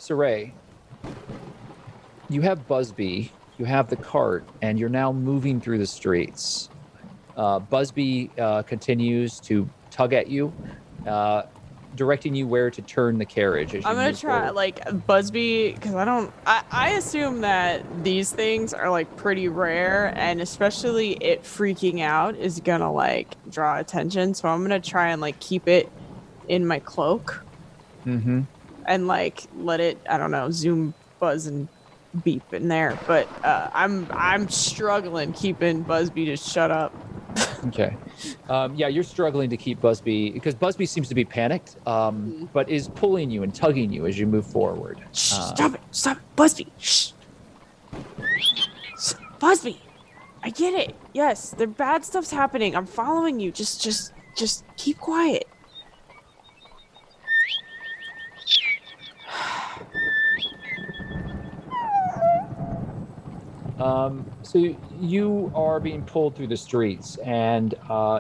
Siraye, you have Busby, you have the cart, and you're now moving through the streets. Busby continues to tug at you, directing you where to turn the carriage as you I'm gonna move try, forward. like, Busby, because I assume that these things are, like, pretty rare, and especially it freaking out is gonna, like, draw attention, so I'm gonna try and, like, keep it in my cloak. Mm-hmm. And, like, let it, I don't know, zoom, buzz, and beep in there. But I'm struggling keeping Busby to shut up. Okay. Yeah, you're struggling to keep Busby because Busby seems to be panicked, but is pulling you and tugging you as you move forward. Shh, stop it, Busby. Shh. Busby, I get it. Yes, the bad stuff's happening. I'm following you. Just keep quiet. So you are being pulled through the streets, and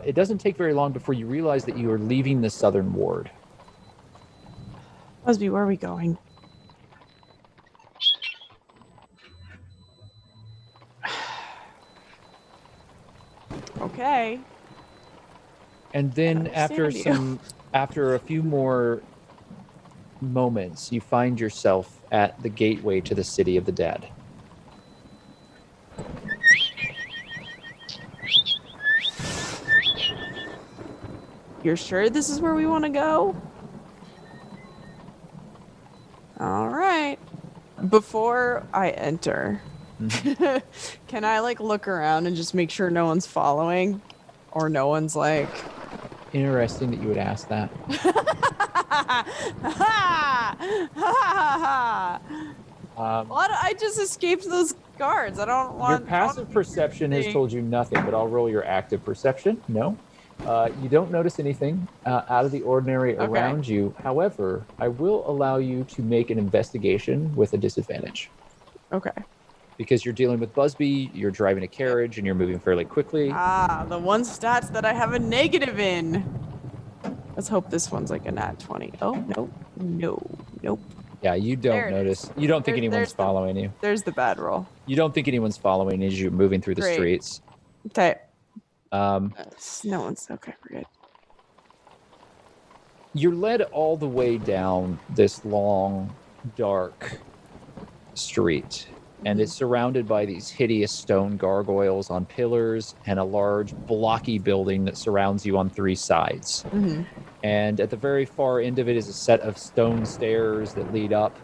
it doesn't take very long before you realize that you are leaving the southern ward. Busby, where are we going? Okay. And then Understand after a few more moments, you find yourself at the gateway to the city of the dead. You're sure this is where we want to go? All right. Before I enter, can I, like, look around and just make sure no one's following? Or no one's, like... Interesting that you would ask that. What? I just escaped those guards. I don't want... Your passive perception has told you nothing, but I'll roll your active perception. No. You don't notice anything out of the ordinary around you. However, I will allow you to make an investigation with a disadvantage. Okay. Because you're dealing with Busby, you're driving a carriage, and you're moving fairly quickly. Ah, the one stats that I have a negative in. Let's hope this one's like a nat 20. Oh, nope. Yeah, you don't notice. You don't think anyone's following you. There's the bad roll. You don't think anyone's following as you're moving through the streets. Okay. No one's... Okay, we're good. You're led all the way down this long, dark street, and it's surrounded by these hideous stone gargoyles on pillars and a large blocky building that surrounds you on three sides. Mm-hmm. And at the very far end of it is a set of stone stairs that lead up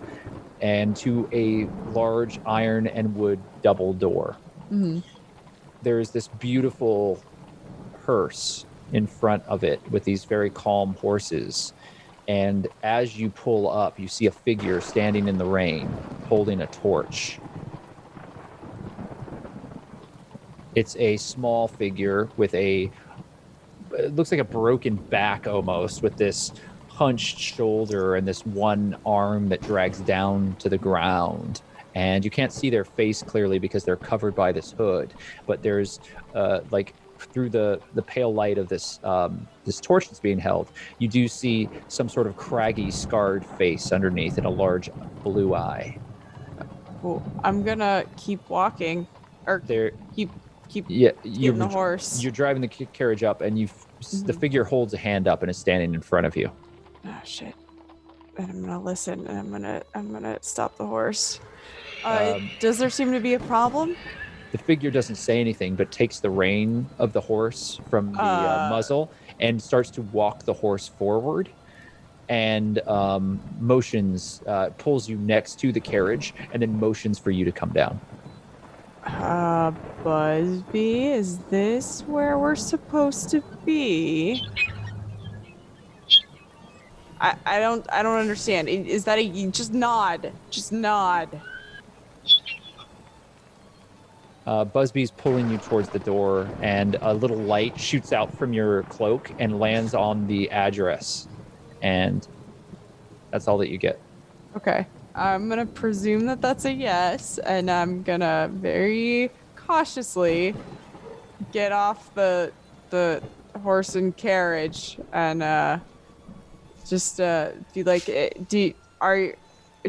and to a large iron and wood double door. Mm-hmm. There's this beautiful hearse in front of it with these very calm horses. And as you pull up, you see a figure standing in the rain, holding a torch. It's a small figure with it looks like a broken back almost, with this hunched shoulder and this one arm that drags down to the ground. And you can't see their face clearly because they're covered by this hood. But there's through the pale light of this this torch that's being held, you do see some sort of craggy, scarred face underneath and a large blue eye. Cool. I'm gonna keep walking, or keep getting the horse. You're driving the carriage up, and the figure holds a hand up and is standing in front of you. Oh shit! And I'm gonna listen, and I'm gonna stop the horse. Does there seem to be a problem? The figure doesn't say anything, but takes the rein of the horse from the muzzle and starts to walk the horse forward, and motions, pulls you next to the carriage, and then motions for you to come down. Busby, is this where we're supposed to be? I don't understand. Is that just nod? Just nod. Busby's pulling you towards the door, and a little light shoots out from your cloak and lands on the address. And that's all that you get. Okay. I'm going to presume that that's a yes, and I'm going to very cautiously get off the horse and carriage and just be like,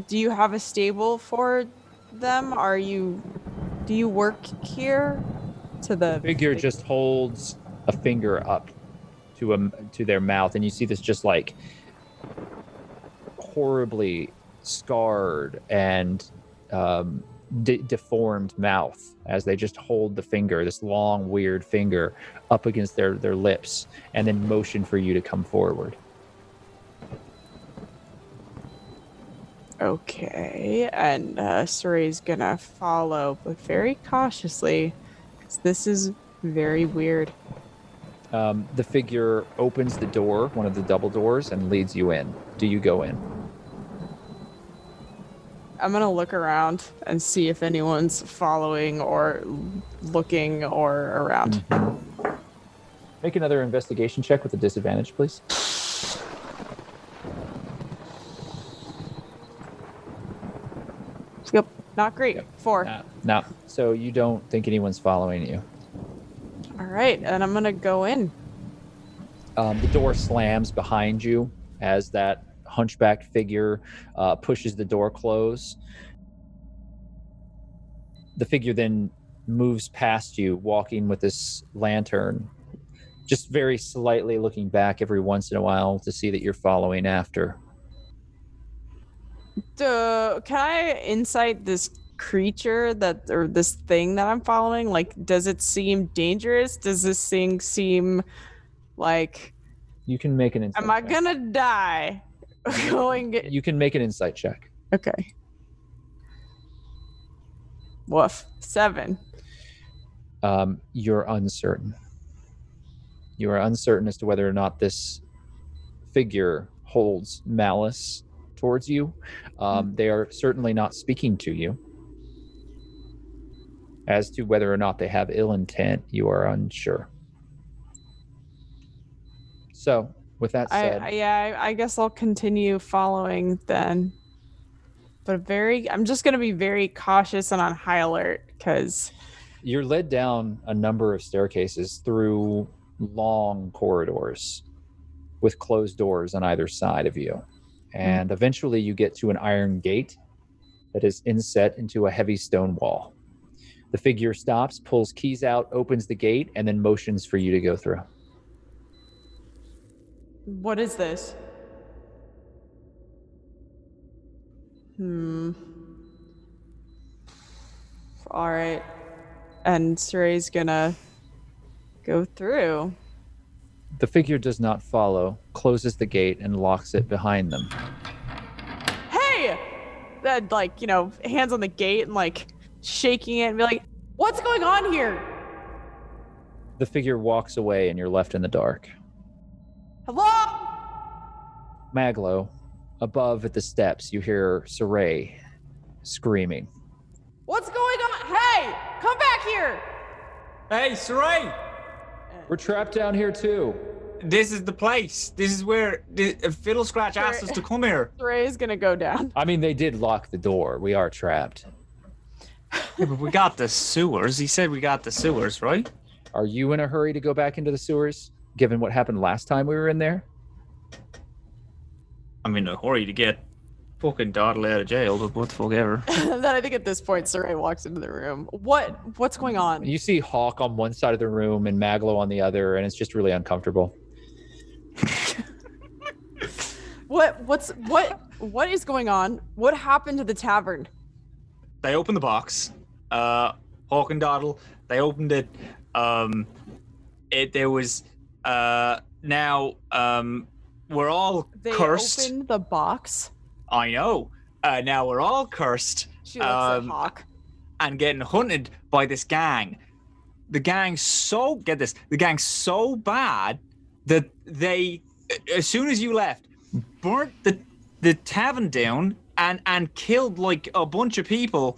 do you have a stable for them? Do you work here? To the Figure just holds a finger up to their mouth, and you see this just like horribly scarred and deformed mouth as they just hold the finger, this long weird finger, up against their lips, and then motion for you to come forward. Okay, and Siraye's gonna follow, but very cautiously, because this is very weird. The figure opens the door, one of the double doors, and leads you in. Do you go in? I'm gonna look around and see if anyone's following or looking or around. Mm-hmm. Make another investigation check with a disadvantage, please. Yep, not great. Yep. 4. No. So you don't think anyone's following you. All right, and I'm gonna go in. The door slams behind you as that hunchbacked figure pushes the door close. The figure then moves past you, walking with this lantern, just very slightly looking back every once in a while to see that you're following after. Can I insight this creature or this thing that I'm following? Like, does it seem dangerous? Does this thing seem like... You can make an insight Am I check. gonna die? You can make an insight check. Okay. Woof. 7. You're uncertain. You are uncertain as to whether or not this figure holds malice towards you. They are certainly not speaking to you. As to whether or not they have ill intent, you are unsure. So, with that said... I guess I'll continue following then. But I'm just going to be very cautious and on high alert, because... You're led down a number of staircases through long corridors with closed doors on either side of you. And eventually you get to an iron gate that is inset into a heavy stone wall. The figure stops, pulls keys out, opens the gate, and then motions for you to go through. What is this? All right. And Siraye's gonna go through. The figure does not follow, closes the gate, and locks it behind them. Hey! That, like, hands on the gate and, like, shaking it and be like, what's going on here? The figure walks away and you're left in the dark. Hello? Maglo, above at the steps, you hear Siraye screaming. What's going on? Hey! Come back here! Hey, Siraye! We're trapped down here too. This is the place. This is where Fiddle Scratch asked us to come here. Siraye's gonna go down. I mean, they did lock the door. We are trapped. Yeah, but we got the sewers. He said we got the sewers, right? Are you in a hurry to go back into the sewers, given what happened last time we were in there? I'm in a hurry to get fucking Doddle out of jail, but what the fuck ever. Then I think at this point, Siraye walks into the room. What's going on? You see Hawke on one side of the room and Maglo on the other, and it's just really uncomfortable. What is going on? What happened to the tavern? They opened the box. Hawke and Doddle, they opened it. There was now we're all They cursed. opened the box. I know. Now we're all cursed. She looks at Hawke. And getting hunted by this gang. The gang's so bad that they, as soon as you left, burnt the tavern down and killed like a bunch of people.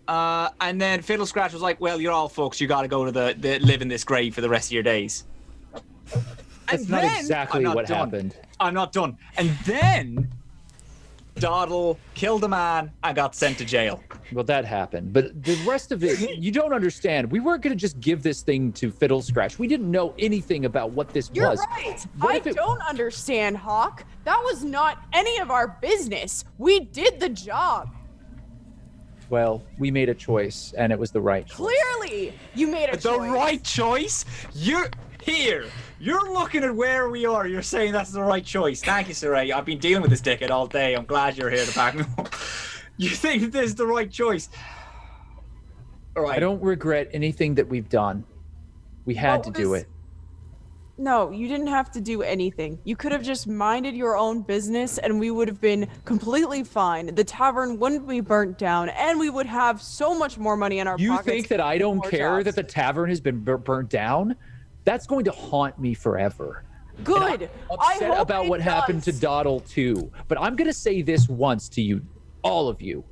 And then Fiddle Scratch was like, well, you're all fucks. You got to go to the live in this grave for the rest of your days. That's not exactly what happened. I'm not done. And then Doddle killed a man and got sent to jail. Well, that happened, but the rest of it, you don't understand. We weren't going to just give this thing to Fiddle Scratch. We didn't know anything about what this You're was. right. What I if it- don't understand, Hawke. That was not any of our business. We did the job. Well, we made a choice, and it was the right choice. Clearly, you made a The choice. right choice? You're here. You're looking at where we are. You're saying that's the right choice. Thank you, Siraye. I've been dealing with this dickhead all day. I'm glad you're here to back me up. You think this is the right choice? All right. I don't regret anything that we've done. We had What to do was- it. No, you didn't have to do anything. You could have just minded your own business and we would have been completely fine. The tavern wouldn't be burnt down and we would have so much more money in our You pockets. think that I don't more care jobs. that the tavern has been burnt down? That's going to haunt me forever. Good. And I'm I upset hope about it what happened to does. Doddle too. But I'm going to say this once to you, all of you.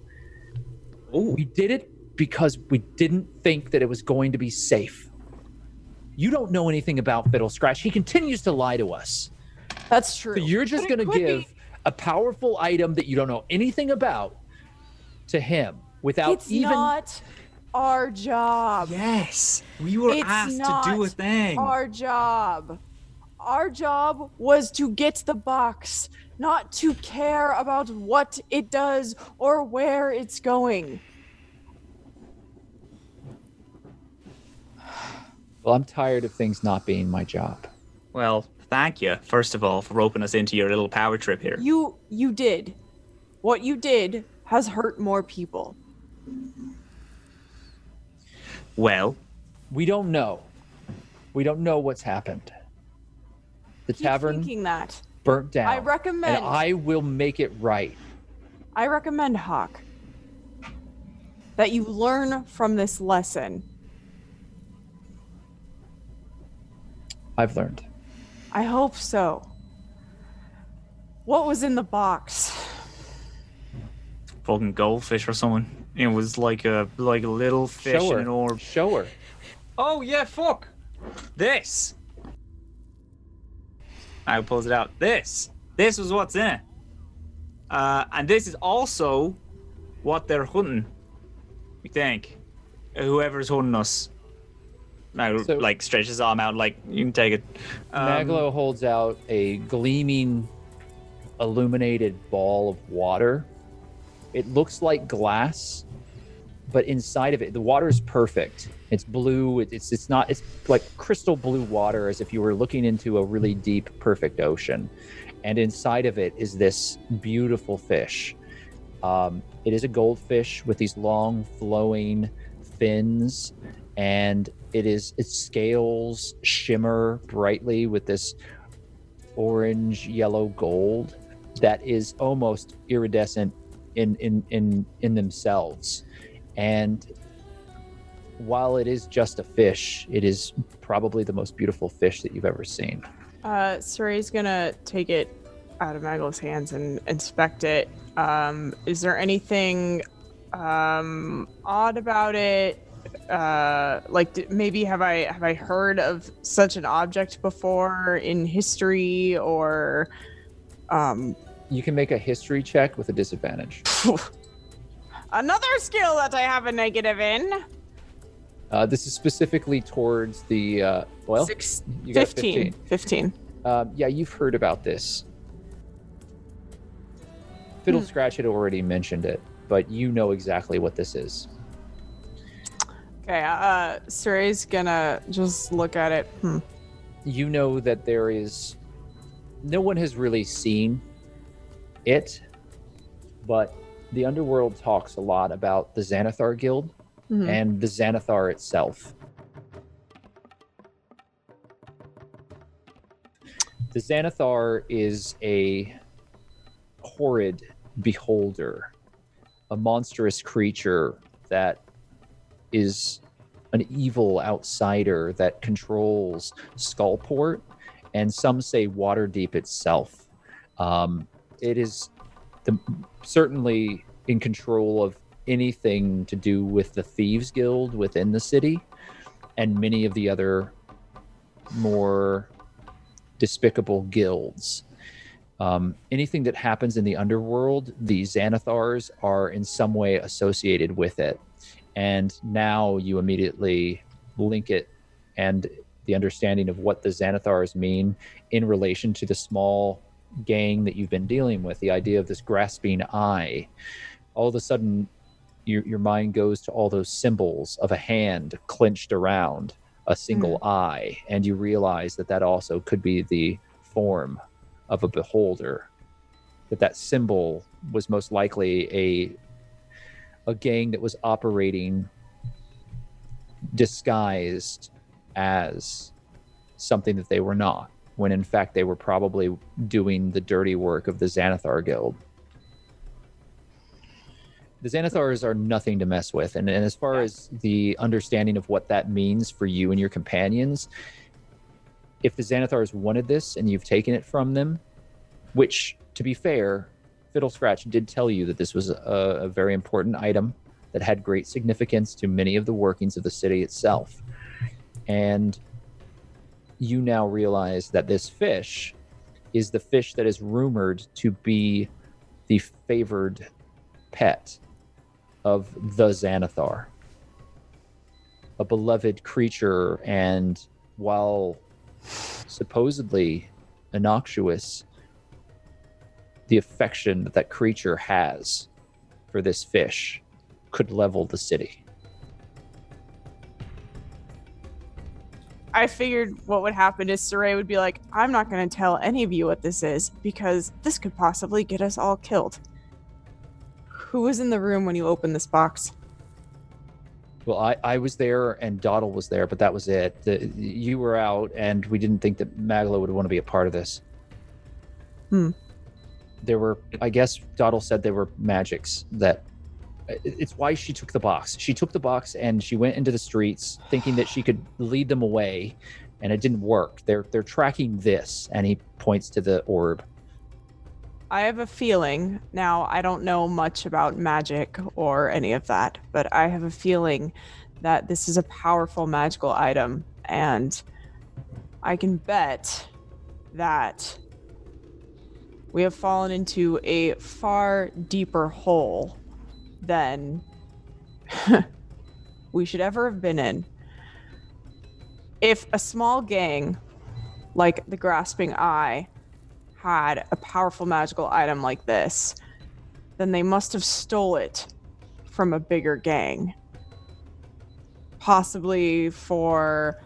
Ooh. We did it because we didn't think that it was going to be safe. You don't know anything about Fiddle Scratch. He continues to lie to us. That's true. So you're just But going it to could give be- a powerful item that you don't know anything about to him without It's even... not our job. Yes. We were It's asked not to do a thing. our job. Our job was to get the box, not to care about what it does or where it's going. Well, I'm tired of things not being my job. Well, thank you, first of all, for roping us into your little power trip here. You did. What you did has hurt more people. Well, We don't know. We don't know what's happened. The Keep tavern thinking that. burnt down. I recommend- And I will make it right. I recommend, Hawke, that you learn from this lesson. I've learned. I hope so. What was in the box? fucking goldfish or something. It was like a little fish Show in her. an orb. Show her. Oh yeah, fuck. This. I pulls it out. This was what's in it. And this is also what they're hunting. We think. Whoever's hunting us. Now, So- like, stretches his arm out, like, you can take it. Maglo holds out a gleaming, illuminated ball of water. It looks like glass, but inside of it, the water is perfect. It's blue. It's not. It's like crystal blue water, as if you were looking into a really deep, perfect ocean. And inside of it is this beautiful fish. It is a goldfish with these long, flowing fins, and its scales shimmer brightly with this orange, yellow gold that is almost iridescent in themselves. And while it is just a fish, it is probably the most beautiful fish that you've ever seen. Siraye's gonna take it out of Maglo's hands and inspect it. Is there anything odd about it? Maybe have I heard of such an object before in history, or You can make a history check with a disadvantage. another skill that I have a negative in? This is specifically towards the, Six, you got 15. 15. Yeah, you've heard about this. Fiddle Scratch had already mentioned it, but you know exactly what this is. Okay, Siraye's gonna just look at it. You know that there is... No one has really seen it, but the underworld talks a lot about the Xanathar Guild and the Xanathar itself. The Xanathar is a horrid beholder, a monstrous creature that is an evil outsider that controls Skullport, and some say Waterdeep itself. It is certainly in control of anything to do with the Thieves Guild within the city, and many of the other more despicable guilds. Anything that happens in the underworld, the Xanathars are in some way associated with it. And now you immediately link it and the understanding of what the Xanathars mean in relation to the small gang that you've been dealing with, the idea of this grasping eye. All of a sudden, your mind goes to all those symbols of a hand clenched around a single eye, and you realize that also could be the form of a beholder, that symbol was most likely a gang that was operating disguised as something that they were not, when in fact they were probably doing the dirty work of the Xanathar Guild. The Xanathars are nothing to mess with, and as far as the understanding of what that means for you and your companions, if the Xanathars wanted this and you've taken it from them, which, to be fair, Fiddle Scratch did tell you that this was a very important item that had great significance to many of the workings of the city itself. And you now realize that this fish is the fish that is rumored to be the favored pet of the Xanathar. A beloved creature, and while supposedly innocuous, the affection that creature has for this fish could level the city. I figured what would happen is Siraye would be like, I'm not going to tell any of you what this is, because this could possibly get us all killed. Who was in the room when you opened this box? Well, I was there and Doddle was there, but that was it. You were out, and we didn't think that Maglo would want to be a part of this. There were, I guess Doddle said there were magics that... It's why she took the box. She took the box and she went into the streets thinking that she could lead them away, and it didn't work. They're tracking this, and he points to the orb. I have a feeling, now I don't know much about magic or any of that, but I have a feeling that this is a powerful magical item, and I can bet that we have fallen into a far deeper hole than we should ever have been in. If a small gang like the Grasping Eye had a powerful magical item like this, then they must have stole it from a bigger gang. Possibly for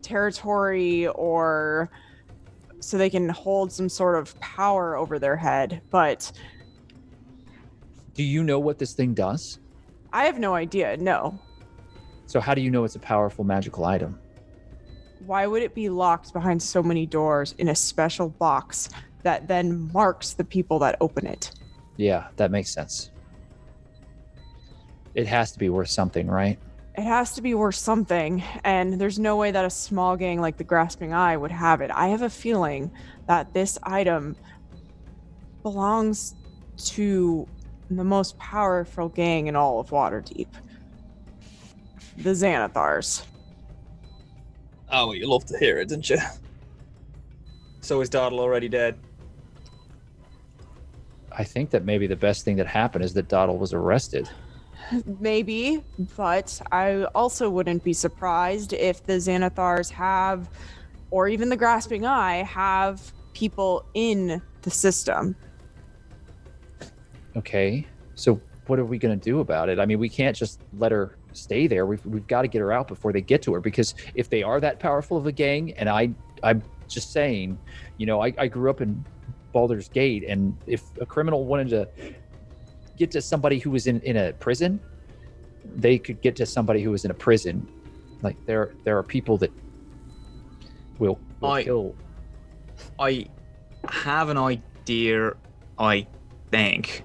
territory, or so they can hold some sort of power over their head. But do you know what this thing does? I have no idea, no. So how do you know it's a powerful magical item? Why would it be locked behind so many doors in a special box that then marks the people that open it? Yeah, that makes sense. It has to be worth something, right? It has to be worth something, and there's no way that a small gang like the Grasping Eye would have it. I have a feeling that this item belongs to the most powerful gang in all of Waterdeep. The Xanathars. Oh, you love to hear it, didn't you? So is Doddle already dead? I think that maybe the best thing that happened is that Doddle was arrested. Maybe, but I also wouldn't be surprised if the Xanathars have, or even the Grasping Eye, have people in the system. Okay, so what are we going to do about it? I mean, we can't just let her stay there. We've got to get her out before they get to her, because if they are that powerful of a gang, and I'm just saying, you know, I grew up in Baldur's Gate, and if a criminal wanted to get to somebody who was in a prison, they could get to somebody who was in a prison. Like, there are people that will kill. I have an idea, I think.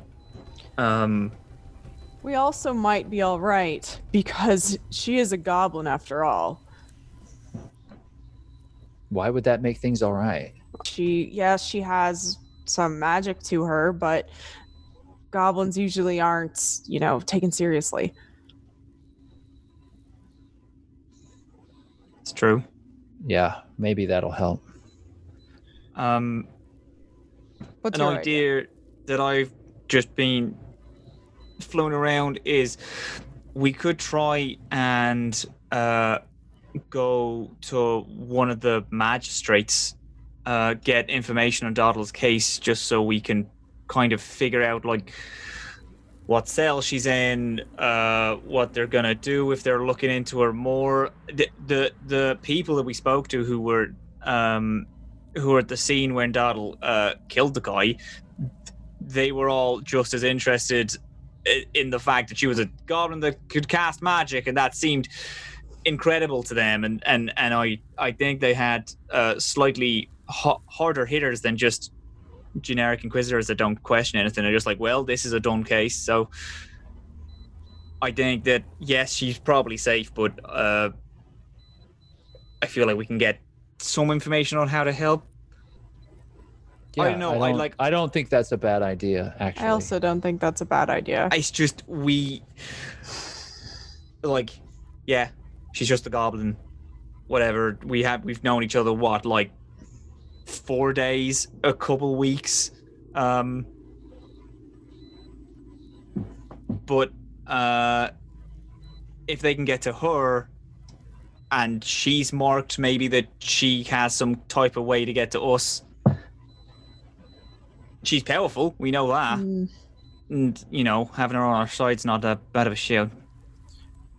We also might be all right, because she is a goblin after all. Why would that make things all right? She has some magic to her, but goblins usually aren't, taken seriously. It's true. Yeah, maybe that'll help. What's an your idea that I've just been flown around is we could try and go to one of the magistrates, get information on Doddle's case, just so we can kind of figure out like what cell she's in, what they're gonna do if they're looking into her more. The people that we spoke to who were at the scene when Doddle killed the guy, they were all just as interested in the fact that she was a goblin that could cast magic, and that seemed incredible to them. And I think they had slightly harder hitters than just generic inquisitors that don't question anything. They're just like, well, this is a done case. So I think that yes, she's probably safe, but I feel like we can get some information on how to help. Yeah, I don't know. I don't think that's a bad idea, actually. I also don't think that's a bad idea. It's just yeah, she's just a goblin. Whatever. We've known each other what, like 4 days, a couple weeks. But if they can get to her and she's marked maybe that she has some type of way to get to us. She's powerful, we know that. And, you know, having her on our side's not that bad of a shout.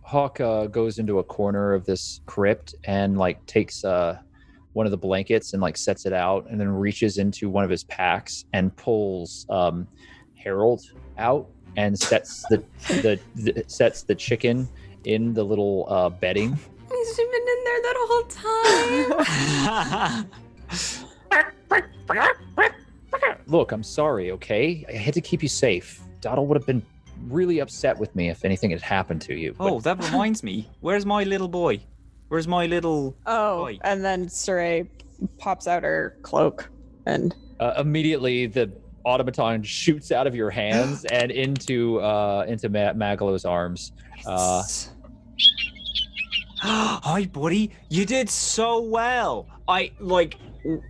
Hawke goes into a corner of this crypt and like takes one of the blankets and like sets it out, and then reaches into one of his packs and pulls Harold out and sets the chicken in the little bedding. He's been in there that whole time. Look, I'm sorry, okay? I had to keep you safe. Doddle would have been really upset with me if anything had happened to you. Oh, that reminds me. Where's my little boy? Where's my little boy? And then Siraye pops out her cloak and immediately the automaton shoots out of your hands and into Maglo's arms. Hi, buddy. You did so well.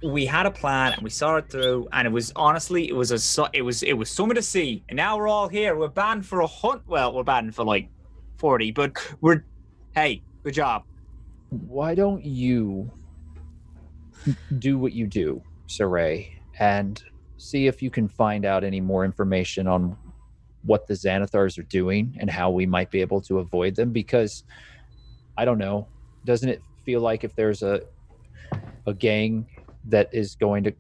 We had a plan and we saw it through, and it was honestly, it was something to see. And now we're all here. We're banned for a hunt. Well, we're banned for like 40, but hey, good job. Why don't you do what you do, Siraye, and see if you can find out any more information on what the Xanathars are doing and how we might be able to avoid them? Because I don't know, doesn't it feel like if there's a gang that is going to,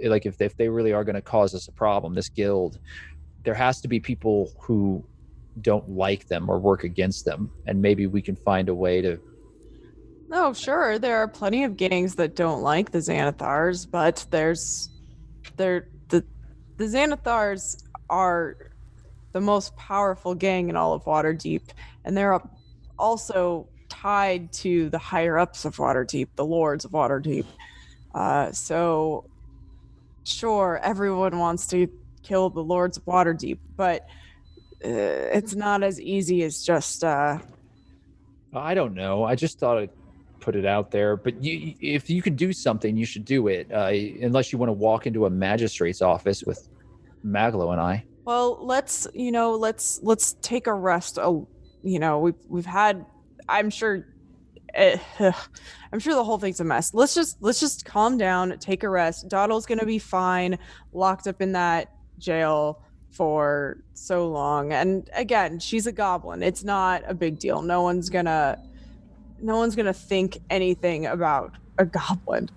like, if they really are going to cause us a problem, this guild, there has to be people who don't like them or work against them, and maybe we can find a way to. Oh, sure, there are plenty of gangs that don't like the Xanathars, but the Xanathars are the most powerful gang in all of Waterdeep, and they're also tied to the higher ups of Waterdeep, the lords of Waterdeep. So sure, everyone wants to kill the lords of Waterdeep, but it's not as easy as just I don't know, I just thought I'd put it out there, but if you could do something, you should do it, unless you want to walk into a magistrate's office with Maglo and I. Well, let's take a rest. We've had, I'm sure the whole thing's a mess. Let's just calm down, take a rest. Doddle's gonna be fine, locked up in that jail for so long. And again, she's a goblin. It's not a big deal. No one's gonna think anything about a goblin.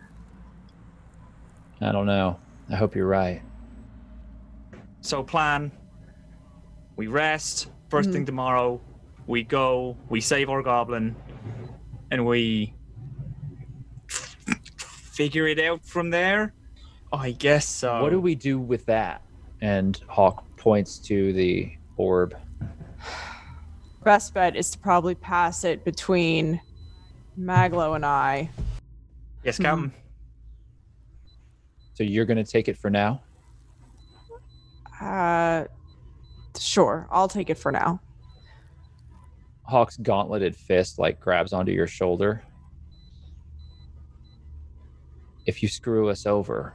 I don't know. I hope you're right. So plan, we rest, first thing tomorrow, we go, we save our goblin, and we figure it out from there? I guess so. What do we do with that? And Hawke points to the orb. Best bet is to probably pass it between Maglo and I. Yes, Captain. So you're going to take it for now? Sure, I'll take it for now. Hawke's gauntleted fist like grabs onto your shoulder. If you screw us over,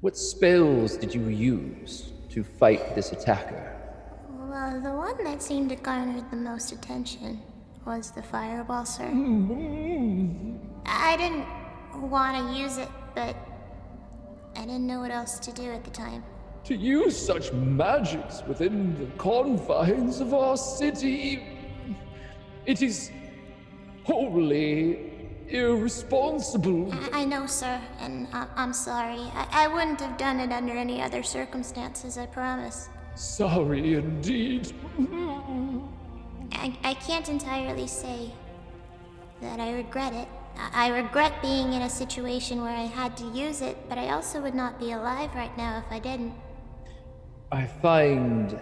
What spells did you use to fight this attacker? Well, the one that seemed to garner the most attention was the fireball, sir. I didn't want to use it, but I didn't know what else to do at the time. To use such magics within the confines of our city, it is wholly irresponsible. I know, sir, and I'm sorry. I wouldn't have done it under any other circumstances, I promise. Sorry indeed. I can't entirely say that I regret it. I regret being in a situation where I had to use it, but I also would not be alive right now if I didn't. I find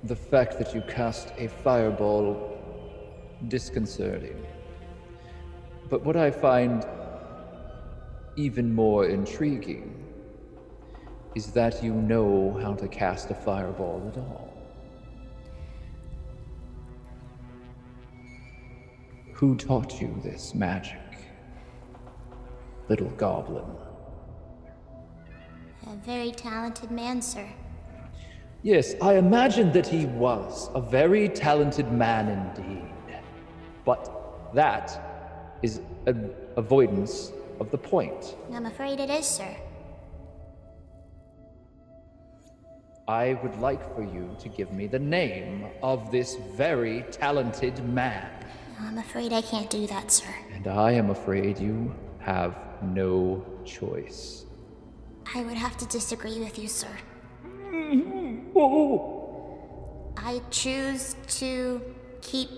the fact that you cast a fireball disconcerting. But what I find even more intriguing is that you know how to cast a fireball at all. Who taught you this magic, little goblin? A very talented man, sir. Yes, I imagined that he was a very talented man indeed. But that is an avoidance of the point. I'm afraid it is, sir. I would like for you to give me the name of this very talented man. I'm afraid I can't do that, sir. And I am afraid you have no choice. I would have to disagree with you, sir. I choose to keep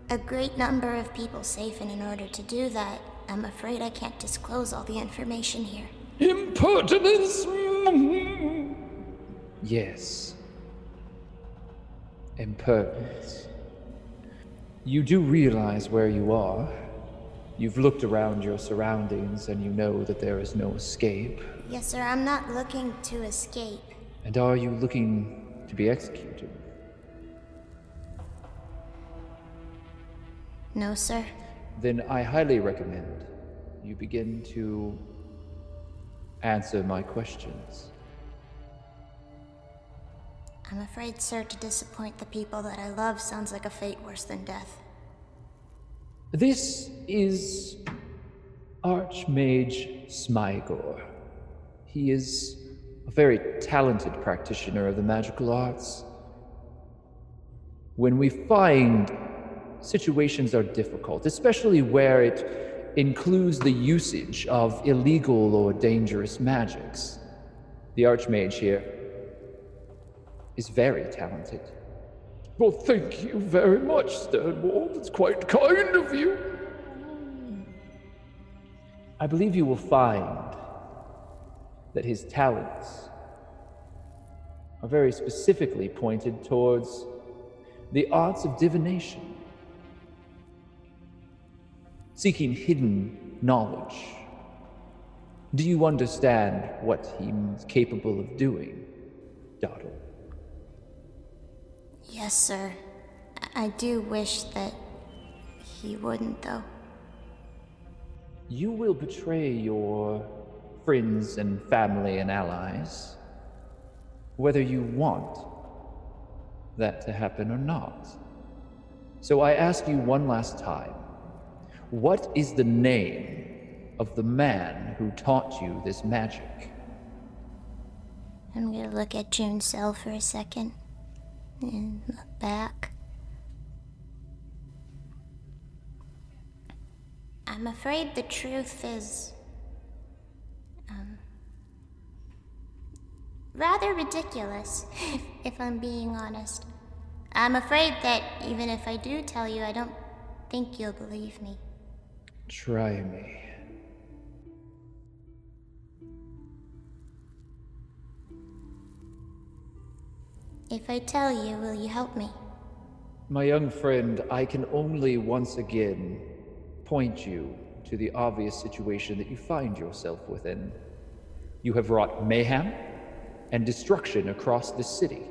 a great number of people safe, and in order to do that, I'm afraid I can't disclose all the information here. Impertinence! Yes. Impertinence. You do realize where you are. You've looked around your surroundings and you know that there is no escape. Yes, sir, I'm not looking to escape. And are you looking to be executed? No, sir. Then I highly recommend you begin to answer my questions. I'm afraid, sir, to disappoint the people that I love sounds like a fate worse than death. This is Archmage Smygor. He is a very talented practitioner of the magical arts. When we find situations are difficult, especially where it includes the usage of illegal or dangerous magics, the Archmage here is very talented. Well, thank you very much, Stanwall. It's quite kind of you. I believe you will find that his talents are very specifically pointed towards the arts of divination, seeking hidden knowledge. Do you understand what he's capable of doing, Doddle? Yes, sir. I do wish that he wouldn't, though. You will betray your friends and family and allies, whether you want that to happen or not. So I ask you one last time, what is the name of the man who taught you this magic? I'm gonna look at June's cell for a second. And look back. I'm afraid the truth is rather ridiculous, if I'm being honest. I'm afraid that even if I do tell you, I don't think you'll believe me. Try me. If I tell you, will you help me? My young friend, I can only once again point you to the obvious situation that you find yourself within. You have wrought mayhem and destruction across this city,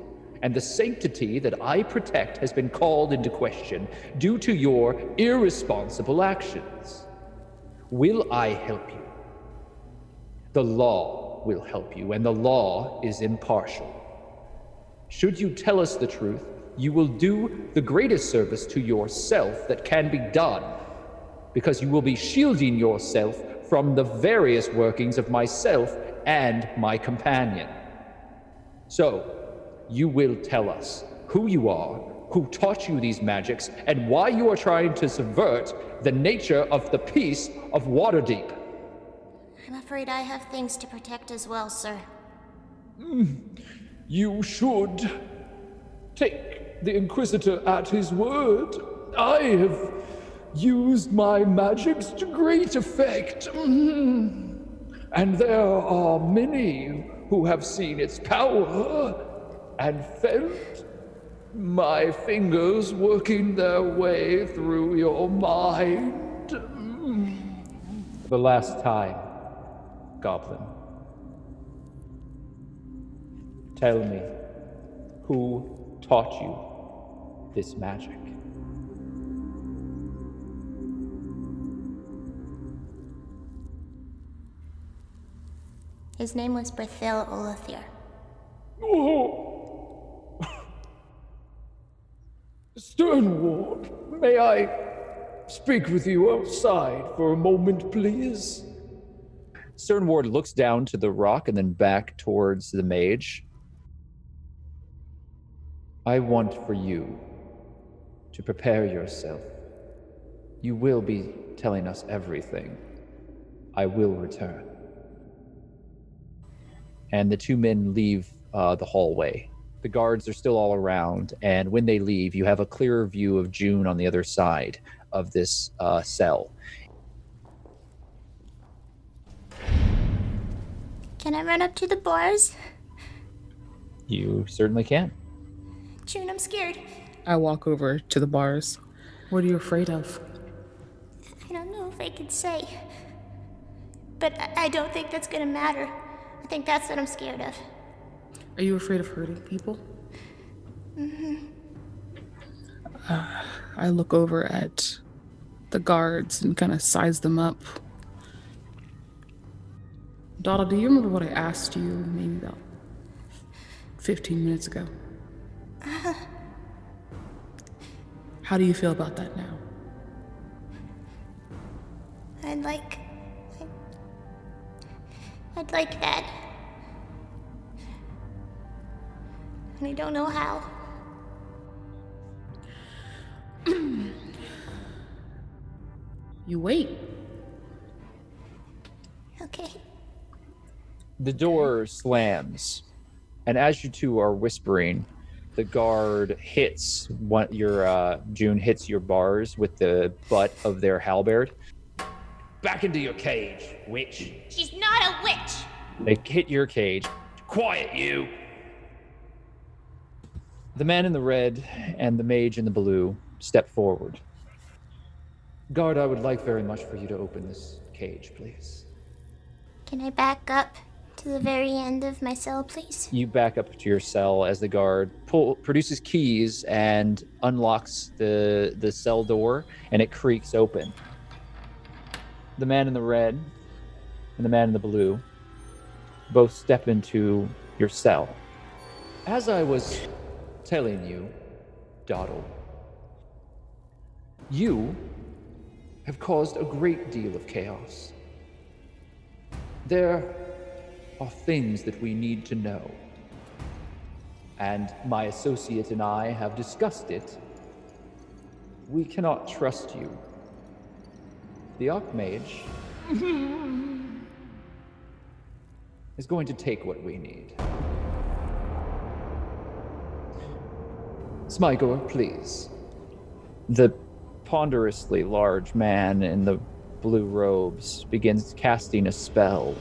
and the sanctity that I protect has been called into question due to your irresponsible actions. Will I help you? The law will help you, and the law is impartial. Should you tell us the truth, you will do the greatest service to yourself that can be done, because you will be shielding yourself from the various workings of myself and my companion. So, you will tell us who you are, who taught you these magics, and why you are trying to subvert the nature of the peace of Waterdeep. I'm afraid I have things to protect as well, sir. You should take the Inquisitor at his word. I have used my magics to great effect. And there are many who have seen its power and felt my fingers working their way through your mind. For the last time, Goblin, tell me, who taught you this magic? His name was Berthil Olathir. Oh. Sternward, may I speak with you outside for a moment, please? Sternward looks down to the rock and then back towards the mage. I want for you to prepare yourself. You will be telling us everything. I will return. And the two men leave the hallway. The guards are still all around, and when they leave, you have a clearer view of June on the other side of this cell. Can I run up to the bars? You certainly can. June, I'm scared. I walk over to the bars. What are you afraid of? I don't know if I could say. But I don't think that's gonna matter. I think that's what I'm scared of. Are you afraid of hurting people? I look over at the guards and kind of size them up. Doddle, do you remember what I asked you maybe about 15 minutes ago? How do you feel about that now? I'd like that. And I don't know how. You wait. Okay. The door slams, and as you two are whispering, the guard hits June hits your bars with the butt of their halberd. Back into your cage, witch. She's not a witch! They hit your cage. Quiet, you. The man in the red and the mage in the blue step forward. Guard, I would like very much for you to open this cage, please. Can I back up to the very end of my cell, please? You back up to your cell as the guard produces keys and unlocks the cell door, and it creaks open. The man in the red and the man in the blue both step into your cell. As I was telling you, Doddle, you have caused a great deal of chaos. There are things that we need to know, and my associate and I have discussed it. We cannot trust you. The Archmage is going to take what we need. Smigor, please. The ponderously large man in the blue robes begins casting a spell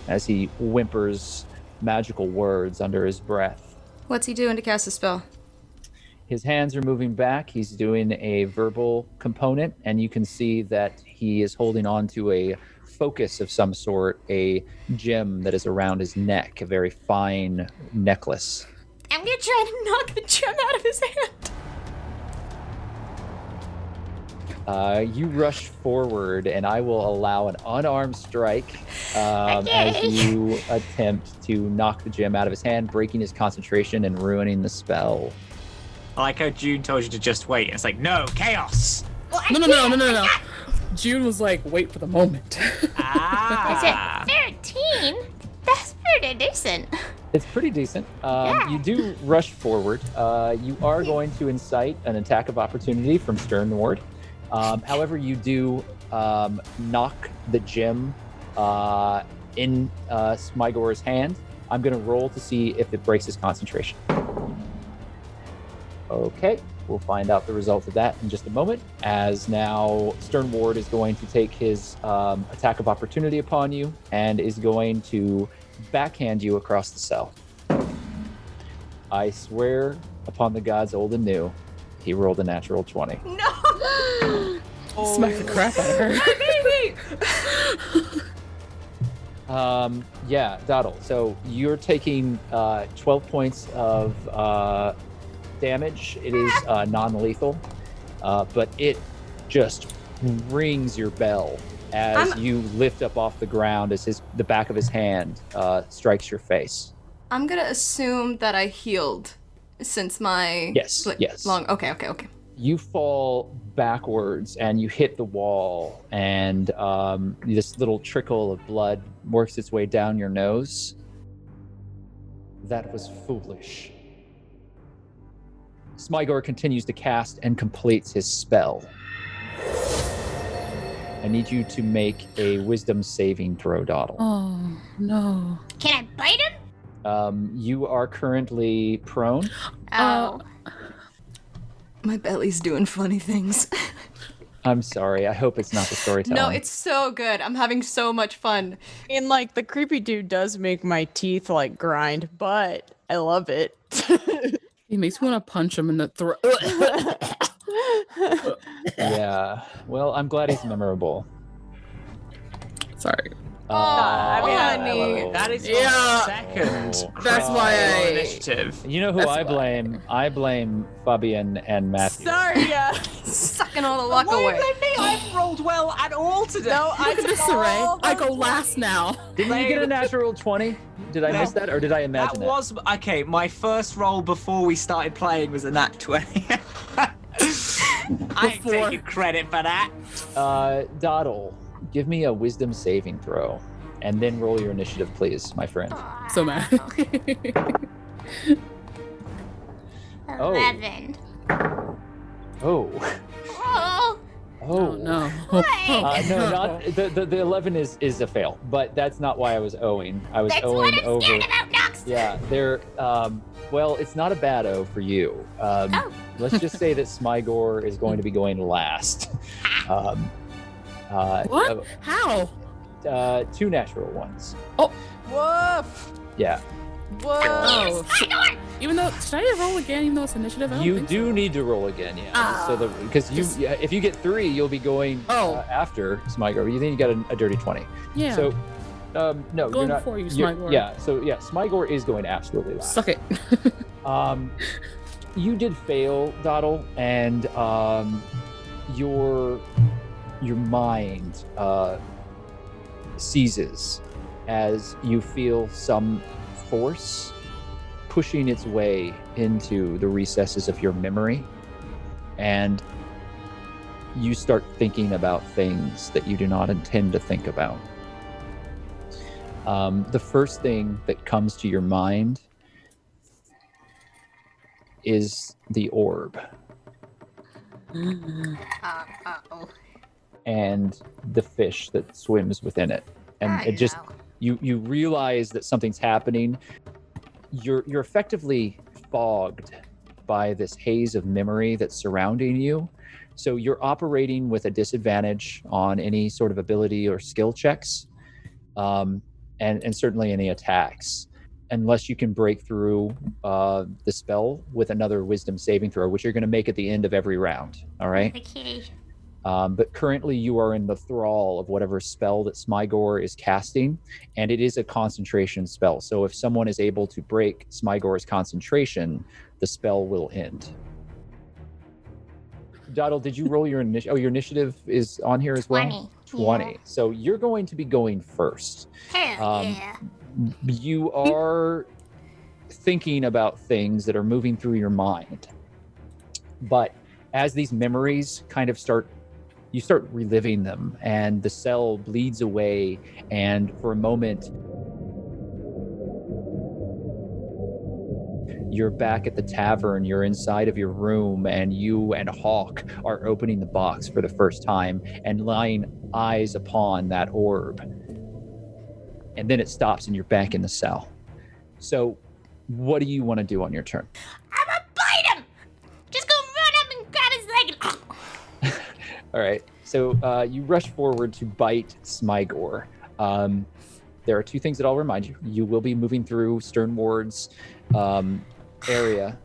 as he whimpers magical words under his breath. What's he doing to cast a spell? His hands are moving back. He's doing a verbal component, and you can see that he is holding on to a focus of some sort, a gem that is around his neck, a very fine necklace. I'm gonna try to knock the gem out of his hand. You rush forward, and I will allow an unarmed strike as you attempt to knock the gem out of his hand, breaking his concentration and ruining the spell. I like how June told you to just wait. It's like, no, chaos. No. June was like, wait for the moment. I said 13? That's pretty decent. It's pretty decent. You do rush forward. You are going to incite an attack of opportunity from Stern Ward. However, you do knock the gem in Smygor's hand. I'm going to roll to see if it breaks his concentration. Okay, we'll find out the result of that in just a moment, as now Stern Ward is going to take his attack of opportunity upon you and is going to backhand you across the cell. I swear upon the gods old and new, he rolled a natural 20. No! Smack the crap out of her. Yeah, Doddle. So you're taking 12 points of damage. It is non-lethal, but it just rings your bell as you lift up off the ground as the back of his hand strikes your face. I'm gonna assume that I healed since my Yes. long. Okay. You fall backwards and you hit the wall, and this little trickle of blood works its way down your nose. That was foolish. Smygor continues to cast and completes his spell. I need you to make a wisdom saving throw, Doddle. Oh, no. Can I bite him? You are currently prone. Oh. My belly's doing funny things. I'm sorry. I hope it's not the storytelling. No, it's so good. I'm having so much fun. And like the creepy dude does make my teeth like grind, but I love it. It makes me want to punch him in the throat. Yeah. Well, I'm glad he's memorable. Sorry. Honey. That is your second. That's why I- initiative. You know who That's I why. blame? I blame Fabian and Matthew. Sorry, yeah. Sucking all the luck Why away. blame me? I haven't rolled well at all today. No, I Look at this, took Siraye. all I the go last now. Didn't you get a natural 20? Did I miss that, or did I imagine that? That was okay. My first roll before we started playing was a nat 20. I ain't Before. taking credit for that. Doddle, give me a wisdom saving throw, and then roll your initiative, please, my friend. So mad. 11. Oh. Oh. Oh, no. No, not the 11 is a fail, but that's not why I was owing. I was That's owing what I'm over. scared about next. Yeah, they're well, it's not a bad O for you. Let's just say that Smygor is going to be going last. What? How? 2 natural ones. Woof. Yeah. Whoa. Oh. Even though, should I roll again even though it's initiative? I don't You think do so. need to roll again, yeah. So because if you get 3, you'll be going after Smygor. You think you got a dirty 20. Yeah. So no, Going you're not. before you, you're- Smygor. Yeah. So yeah, Smygor is going absolutely last. Suck it. You did fail, Doddle, and your mind seizes as you feel some force pushing its way into the recesses of your memory, and you start thinking about things that you do not intend to think about. The first thing that comes to your mind is the orb and the fish that swims within it, and it just you realize that something's happening. You're effectively fogged by this haze of memory that's surrounding you, so you're operating with a disadvantage on any sort of ability or skill checks, and certainly any attacks, unless you can break through the spell with another wisdom saving throw, which you're going to make at the end of every round. All right. Okay. But currently you are in the thrall of whatever spell that Smygor is casting, and it is a concentration spell. So if someone is able to break Smygor's concentration, the spell will end. Doddle, did you roll your initiative? Oh, your initiative is on here as well? 20. 20. Yeah. So you're going to be going first. Hell yeah. You are thinking about things that are moving through your mind. But as these memories kind of start reliving them, and the cell bleeds away, and for a moment, you're back at the tavern, you're inside of your room, and you and Hawke are opening the box for the first time and laying eyes upon that orb. And then it stops and you're back in the cell. So what do you want to do on your turn? I'm gonna bite him! Just go run up and grab his leg and... All right. So you rush forward to bite Smygor. There are two things that I'll remind you. You will be moving through Sternward's area.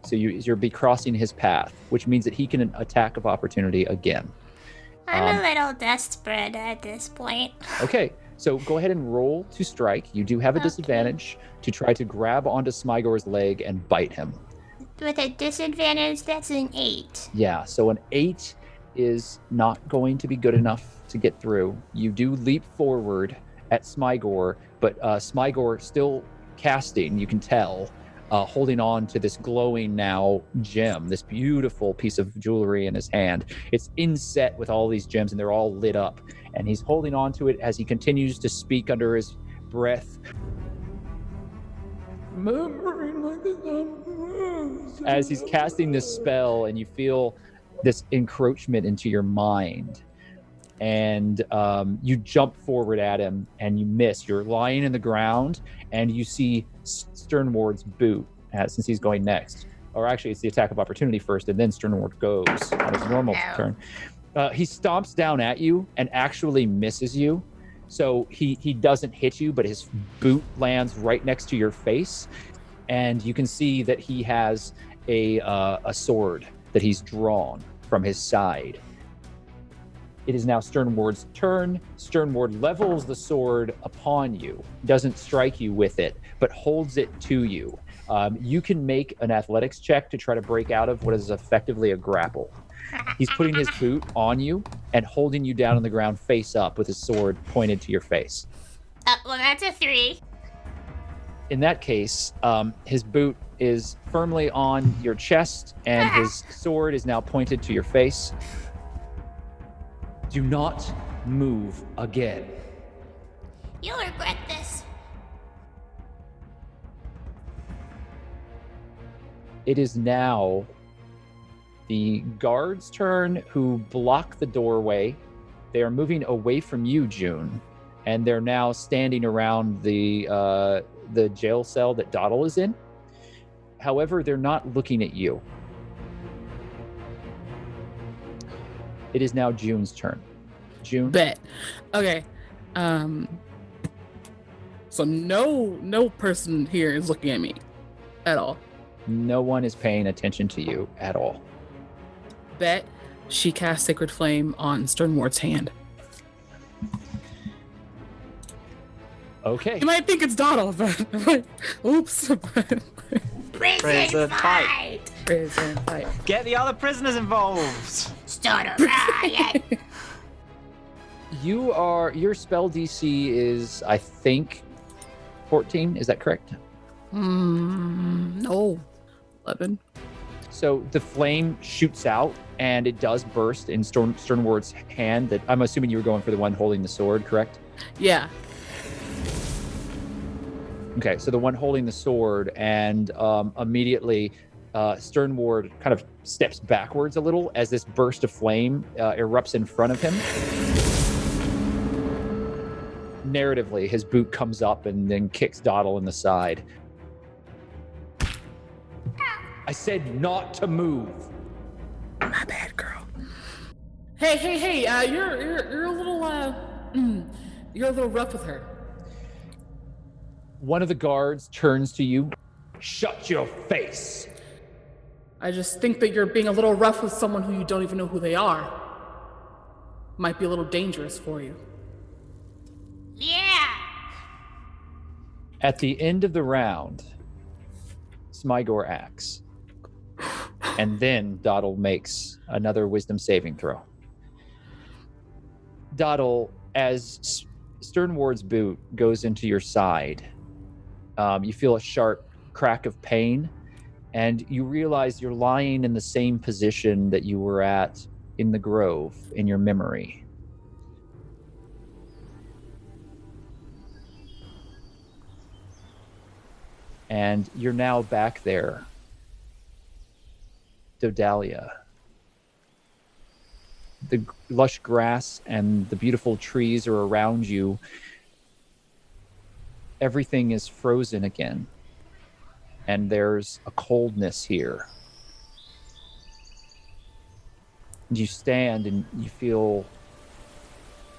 So you'll be crossing his path, which means that he can attack of opportunity again. I'm a little desperate at this point. Okay. So go ahead and roll to strike. You do have a disadvantage to try to grab onto Smygor's leg and bite him. With a disadvantage, that's an 8. Yeah, so an 8 is not going to be good enough to get through. You do leap forward at Smygor, but Smygor still casting, you can tell, holding on to this glowing now gem, this beautiful piece of jewelry in his hand. It's inset with all these gems and they're all lit up. And he's holding on to it as he continues to speak under his breath. As he's casting this spell, and you feel this encroachment into your mind. And you jump forward at him and you miss. You're lying in the ground and you see Sternward's boot, since he's going next. Or actually, it's the attack of opportunity first, and then Sternward goes on his normal turn. He stomps down at you and actually misses you. So he doesn't hit you, but his boot lands right next to your face. And you can see that he has a sword that he's drawn from his side. It is now Sternward's turn. Sternward levels the sword upon you, doesn't strike you with it, but holds it to you. You can make an athletics check to try to break out of what is effectively a grapple. He's putting his boot on you and holding you down on the ground face up with his sword pointed to your face. Well, that's a 3. In that case, his boot is firmly on your chest and his sword is now pointed to your face. Do not move again. You'll regret this. It is now the guard's turn, who block the doorway. They are moving away from you, June, and they're now standing around the jail cell that Doddle is in. However, they're not looking at you. It is now June's turn. June? Bet. Okay. So no person here is looking at me at all. No one is paying attention to you at all. Bet she casts Sacred Flame on Sternward's hand. Okay. You might think it's Doddle, but oops. Prison fight. Prison fight. Get the other prisoners involved. Start a riot. Your spell DC is, I think, 14. Is that correct? No. 11. So the flame shoots out and it does burst in Sternward's hand. That I'm assuming you were going for the one holding the sword, correct? Yeah. Okay, so the one holding the sword, and immediately Sternward kind of steps backwards a little as this burst of flame erupts in front of him. Narratively, his boot comes up and then kicks Doddle in the side. I said not to move. My bad, girl. Hey! You're a little rough with her. One of the guards turns to you. Shut your face. I just think that you're being a little rough with someone who you don't even know who they are. Might be a little dangerous for you. Yeah. At the end of the round, Smygor acts. And then Doddle makes another wisdom saving throw. Doddle, as Sternward's boot goes into your side, you feel a sharp crack of pain, and you realize you're lying in the same position that you were at in the grove in your memory. And you're now back there. Dodalia. The lush grass and the beautiful trees are around you. Everything is frozen again. And there's a coldness here. You stand and you feel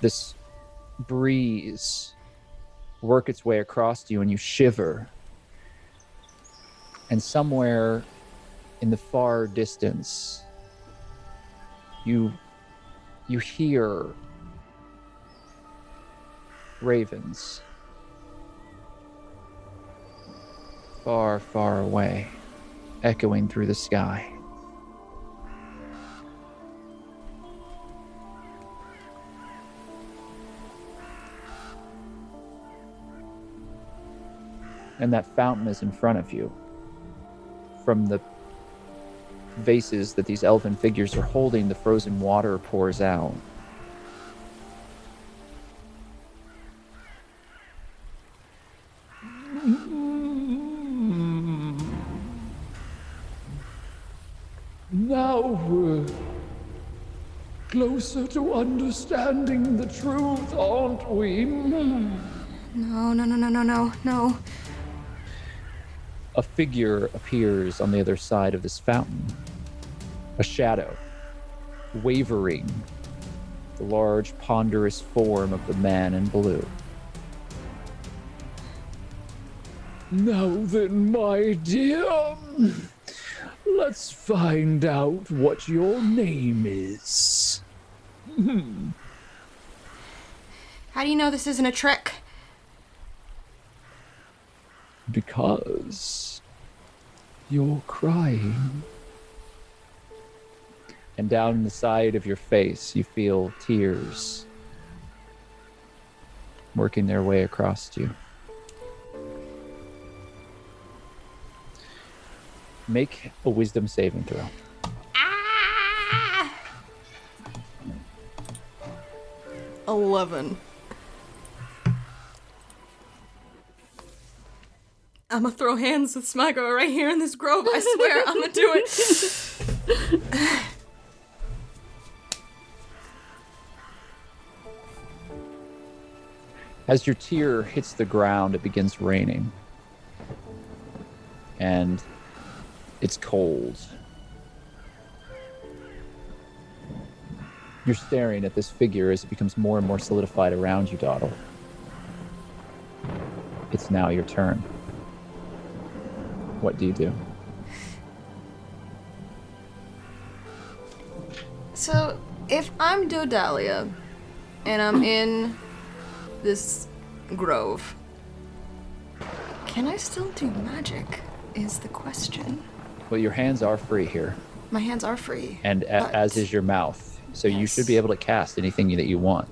this breeze work its way across you, and you shiver. And somewhere in the far distance, you hear ravens far, far away, echoing through the sky. And that fountain is in front of you. From the vases that these elven figures are holding, the frozen water pours out. Now we're closer to understanding the truth, aren't we? No. A figure appears on the other side of this fountain. A shadow, wavering, the large, ponderous form of the man in blue. Now then, my dear, let's find out what your name is. How do you know this isn't a trick? Because you're crying. And down the side of your face, you feel tears working their way across you. Make a wisdom saving throw. Ah! 11. I'm gonna throw hands with Smago right here in this grove. I swear, I'm gonna do it. As your tear hits the ground, it begins raining. And it's cold. You're staring at this figure as it becomes more and more solidified around you, Doddle. It's now your turn. What do you do? So, if I'm Dodalia, and I'm in this grove, can I still do magic, is the question. Well, your hands are free here, My hands are free. and as is your mouth. So you should be able to cast anything that you want.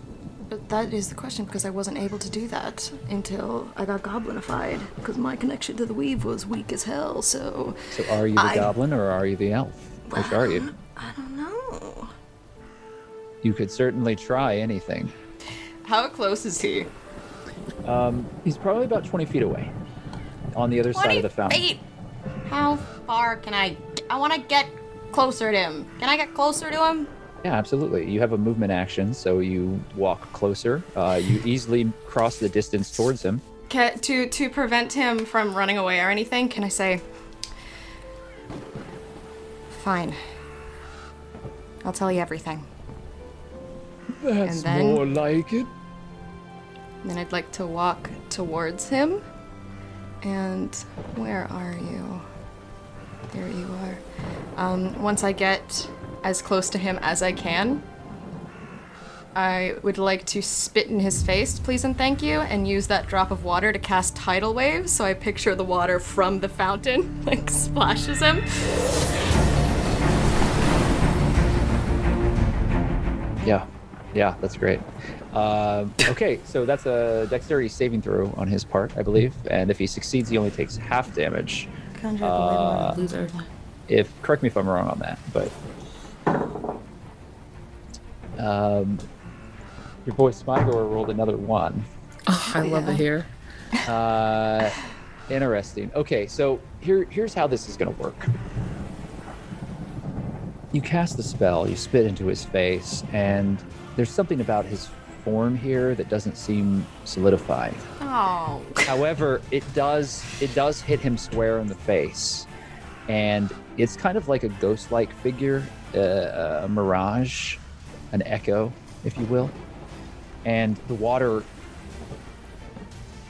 But that is the question, because I wasn't able to do that until I got goblinified, because my connection to the weave was weak as hell, so... So are you the goblin or are you the elf? Which are you? I don't know. You could certainly try anything. How close is he? He's probably about 20 feet away, on the other side of the fountain. 20 feet! How far can I want to get closer to him. Can I get closer to him? Yeah, absolutely. You have a movement action, so you walk closer. You easily cross the distance towards him. To prevent him from running away or anything, can I say, fine, I'll tell you everything. That's And then- more like it. Then I'd like to walk towards him. And where are you? There you are. Once I get as close to him as I can, I would like to spit in his face, please and thank you, and use that drop of water to cast tidal waves, so I picture the water from the fountain, like, splashes him. Yeah, that's great. Okay, so that's a dexterity saving throw on his part, I believe. And if he succeeds, he only takes half damage. Conjure the living or the loser. Correct me if I'm wrong on that, but your boy Smigor rolled another 1. Oh, I love it here. Interesting. Okay, so here's how this is going to work. You cast the spell, you spit into his face, and there's something about his form here that doesn't seem solidified. Oh. However, it does hit him square in the face, and it's kind of like a ghost-like figure, a mirage, an echo, if you will. And the water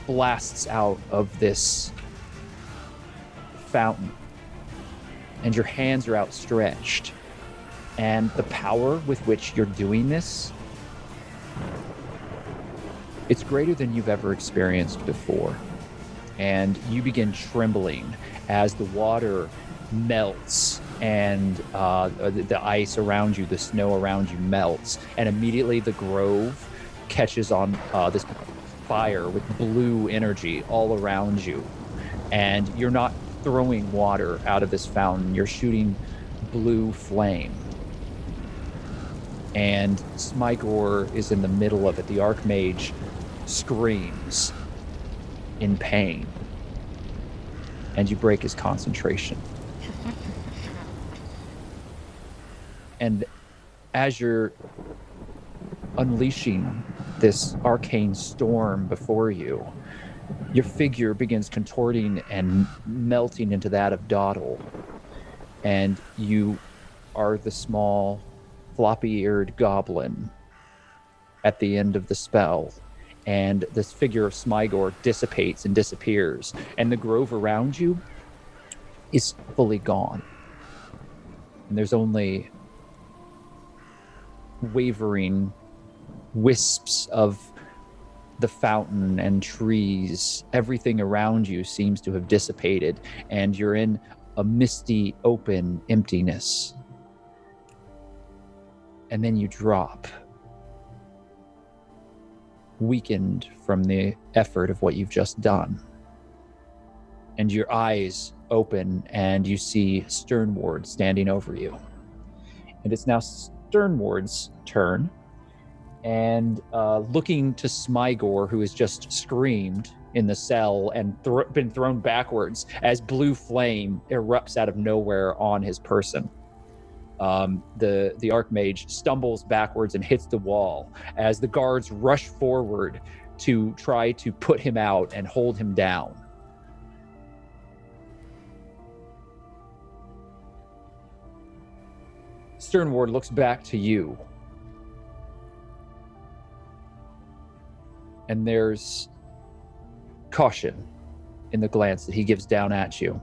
blasts out of this fountain, and your hands are outstretched. And the power with which you're doing this, it's greater than you've ever experienced before. And you begin trembling as the water melts and the ice around you, the snow around you melts. And immediately the grove catches on this fire with blue energy all around you. And you're not throwing water out of this fountain, you're shooting blue flame. And Smigor is in the middle of it. The Archmage screams in pain. And you break his concentration. And as you're unleashing this arcane storm before you, your figure begins contorting and melting into that of Doddle. And you are the small, floppy-eared goblin at the end of the spell. And this figure of Smigor dissipates and disappears. And the grove around you is fully gone. And there's only wavering wisps of the fountain and trees. Everything around you seems to have dissipated, and you're in a misty, open emptiness. And then you drop, weakened from the effort of what you've just done. And your eyes open, and you see Sternward standing over you. And it's now Sternward's turn. And looking to Smigor, who has just screamed in the cell and been thrown backwards as blue flame erupts out of nowhere on his person. The Archmage stumbles backwards and hits the wall as the guards rush forward to try to put him out and hold him down. Sternward looks back to you. And there's caution in the glance that he gives down at you.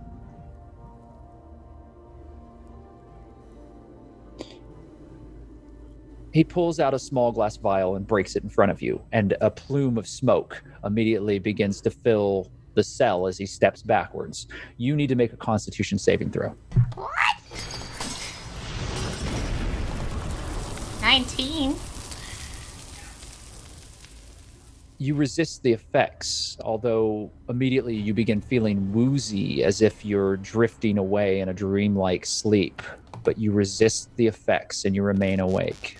He pulls out a small glass vial and breaks it in front of you, and a plume of smoke immediately begins to fill the cell as he steps backwards. You need to make a Constitution saving throw. What? 19. You resist the effects, although immediately you begin feeling woozy as if you're drifting away in a dreamlike sleep. But you resist the effects and you remain awake.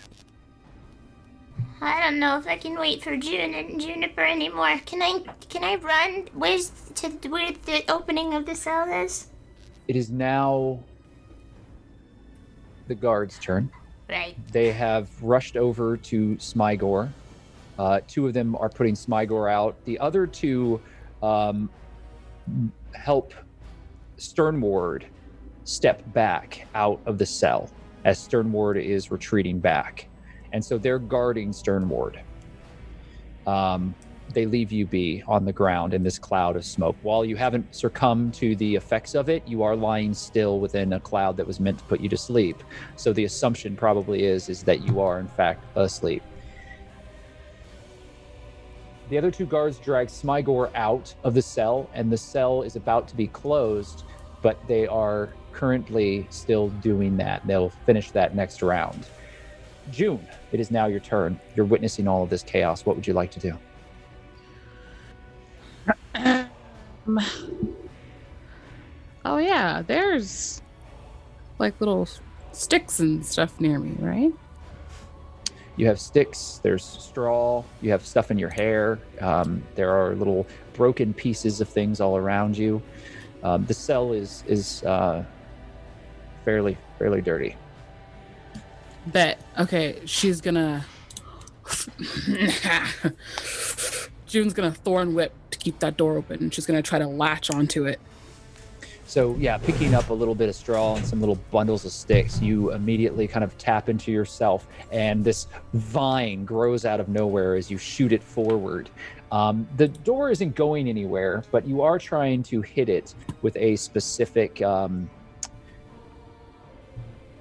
I don't know if I can wait for Juniper anymore. Can I run? Where the opening of the cell is? It is now the guards' turn. Right. They have rushed over to Smigor. Two of them are putting Smigor out. The other two help Sternward step back out of the cell as Sternward is retreating back. And so they're guarding Sternward. They leave you be on the ground in this cloud of smoke. While you haven't succumbed to the effects of it, you are lying still within a cloud that was meant to put you to sleep. So the assumption probably is that you are in fact asleep. The other two guards drag Smigor out of the cell, and the cell is about to be closed, but they are currently still doing that. They'll finish that next round. June, it is now your turn. You're witnessing all of this chaos. What would you like to do? Oh yeah, there's like little sticks and stuff near me, right? You have sticks, there's straw, you have stuff in your hair. There are little broken pieces of things all around you. The cell is fairly dirty. Bet. Okay, she's gonna. June's gonna thorn whip to keep that door open, and she's gonna try to latch onto it. So yeah, picking up a little bit of straw and some little bundles of sticks, you immediately kind of tap into yourself, and this vine grows out of nowhere as you shoot it forward. The door isn't going anywhere, but you are trying to hit it with a specific...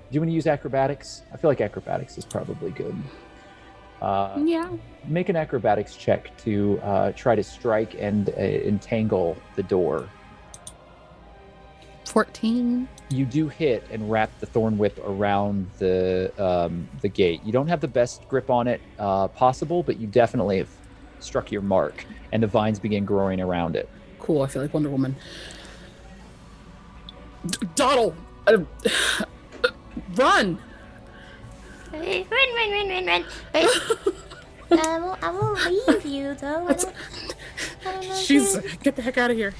Do you want to use acrobatics? I feel like acrobatics is probably good. Yeah. Make an acrobatics check to try to strike and entangle the door. 14. You do hit and wrap the thorn whip around the gate. You don't have the best grip on it possible, but you definitely have struck your mark, and the vines begin growing around it. Cool. I feel like Wonder Woman. Doddle! Run! Run. But I won't leave you, though. I don't know. She's... Get the heck out of here.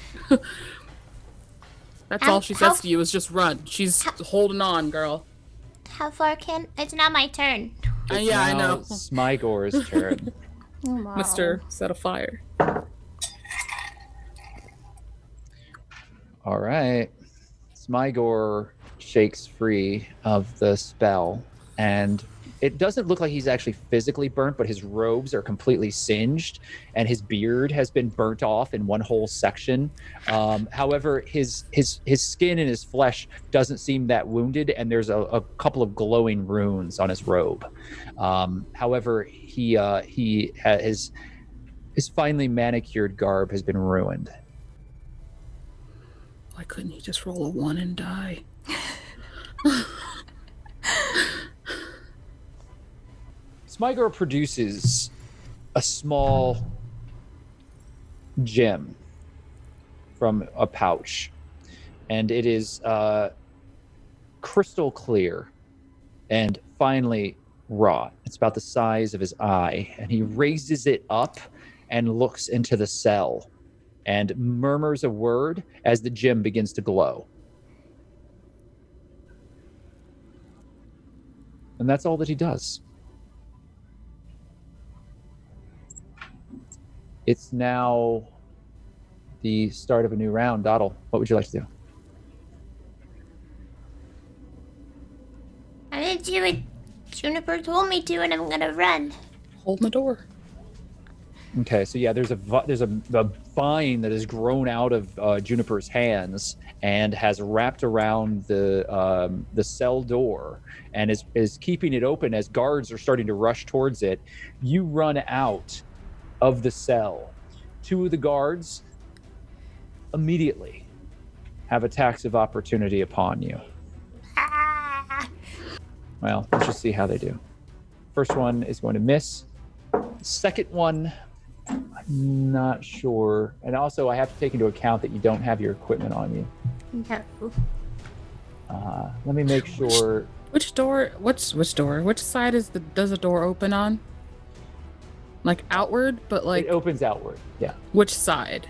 That's all she says to you is just run. She's holding on, girl. How far can... It's not my turn. Yeah, I know. Smygor's turn. Wow. Mr. Set a Fire. All right. Smygor shakes free of the spell, and it doesn't look like he's actually physically burnt, but his robes are completely singed, and his beard has been burnt off in one whole section. However, his skin and his flesh doesn't seem that wounded, and there's a couple of glowing runes on his robe. However, his finely manicured garb has been ruined. Why couldn't he just roll a 1 and die? Smygor produces a small gem from a pouch, and it is crystal clear and finely wrought. It's about the size of his eye, and he raises it up and looks into the cell and murmurs a word as the gem begins to glow. And that's all that he does. It's now the start of a new round. Doddle, what would you like to do? I'm gonna do it. Juniper told me to, and I'm gonna run. Hold the door. Okay, so yeah, there's a vine that has grown out of Juniper's hands and has wrapped around the cell door and is keeping it open as guards are starting to rush towards it. You run out of the cell. 2 of the guards immediately have attacks of opportunity upon you. Well, let's just see how they do. First one is going to miss. Second one, I'm not sure. And also, I have to take into account that you don't have your equipment on you. No. Let me make sure. Which door? Which door? Which side does the door open on? Like outward, but like It opens outward. Yeah. which side?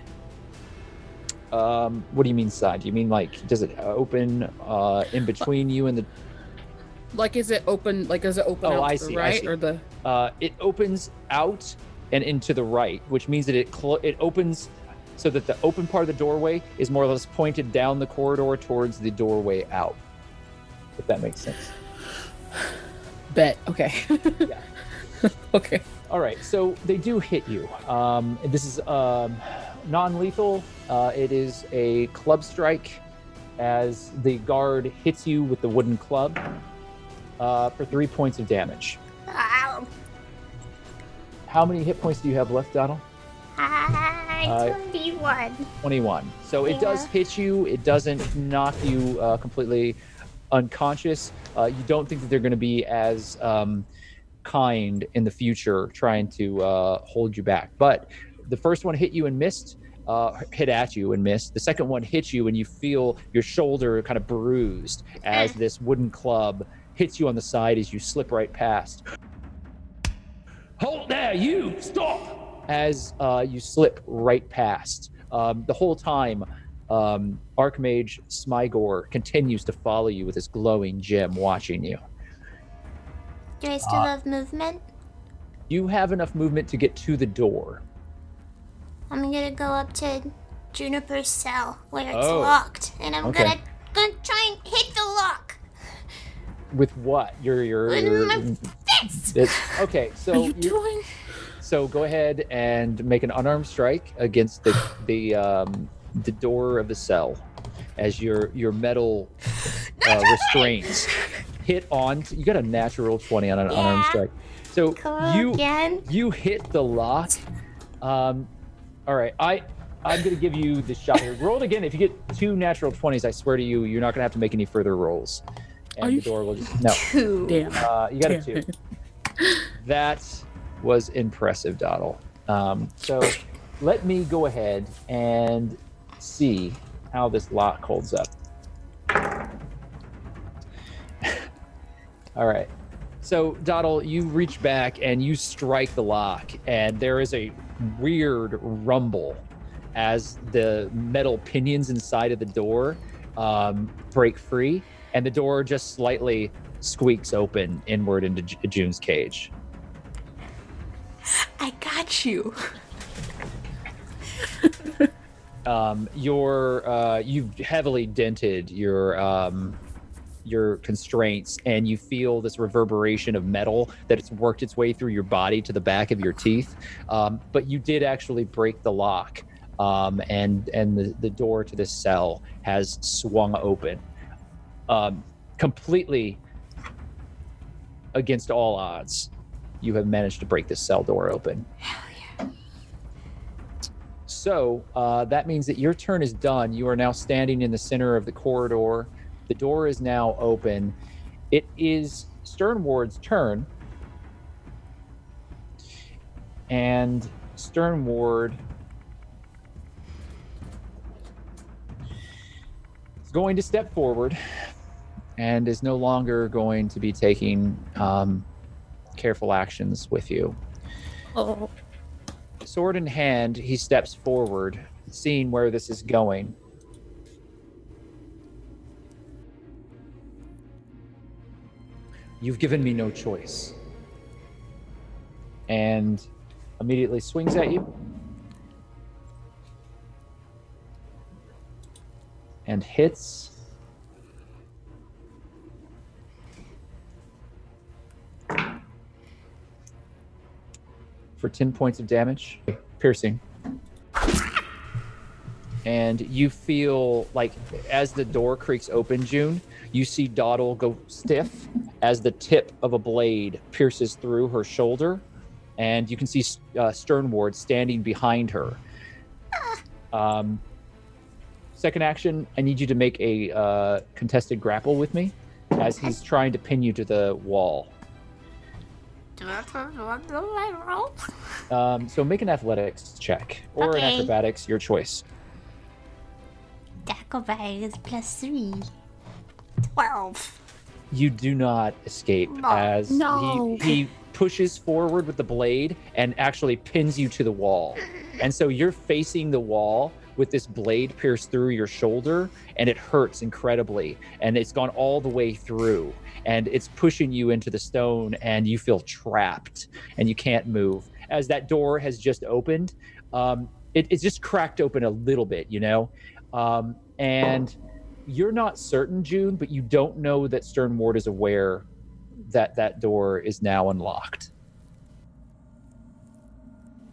What do you mean side? Do you mean like does it open in between you and the? Like is it open? Like does it open out I to the see, right I see. or the? It opens out and into the right, which means that it opens so that the open part of the doorway is more or less pointed down the corridor towards the doorway out. If that makes sense. Bet. Okay. Yeah. Okay. All right, so they do hit you. This is non-lethal. It is a club strike as the guard hits you with the wooden club for 3 points of damage. Ow. How many hit points do you have left, Doddle? 21. 21. So it does hit you. It doesn't knock you completely unconscious. You don't think that they're going to be as kind in the future, trying to hold you back. But the first one hit you and missed. Hit at you and missed. The second one hit you, and you feel your shoulder kind of bruised as this wooden club hits you on the side as you slip right past. Hold there, you! Stop! As you slip right past. The whole time, Archmage Smygor continues to follow you with his glowing gem watching you. Do I still have movement? You have enough movement to get to the door. I'm gonna go up to Juniper's cell where it's Oh, locked, and I'm okay. gonna try and hit the lock With what? with my fist. Okay, so What are you doing? So go ahead and make an unarmed strike against the door of the cell, as your metal restraints hit on. You got a natural 20 on an unarmed strike. So Cool, again. you hit the lock. All right, I'm gonna give you the shot here. Roll it again. If you get 2 natural 20s, I swear to you, you're not gonna have to make any further rolls, and the door will just no. Damn. You got a 2. That was impressive, Doddle. So let me go ahead and see how this lock holds up. All right. So, Doddle, you reach back and you strike the lock, and there is a weird rumble as the metal pinions inside of the door break free, and the door just slightly squeaks open inward into June's cage. I got you. You've heavily dented your constraints, and you feel this reverberation of metal that it's worked its way through your body to the back of your teeth. But you did actually break the lock, and the door to this cell has swung open, completely against all odds. You have managed to break this cell door open. Hell yeah. So that means that your turn is done. You are now standing in the center of the corridor. The door is now open. It is Sternward's turn. And Sternward is going to step forward and is no longer going to be taking careful actions with you. Oh. Sword in hand, he steps forward, seeing where this is going. You've given me no choice. And immediately swings at you. And hits. For 10 points of damage. Piercing. And you feel like as the door creaks open, June, you see Doddle go stiff as the tip of a blade pierces through her shoulder. And you can see Sternward standing behind her. Second action, I need you to make a contested grapple with me as he's trying to pin you to the wall. So make an athletics check or an acrobatics, your choice. Acrobatics +3. 12. You do not escape as he pushes forward with the blade and actually pins you to the wall. And so you're facing the wall with this blade pierced through your shoulder, and it hurts incredibly. And it's gone all the way through, and it's pushing you into the stone, and you feel trapped, and you can't move. As that door has just opened, it's just cracked open a little bit, you know? And you're not certain, June, but you don't know that Sternward is aware that that door is now unlocked.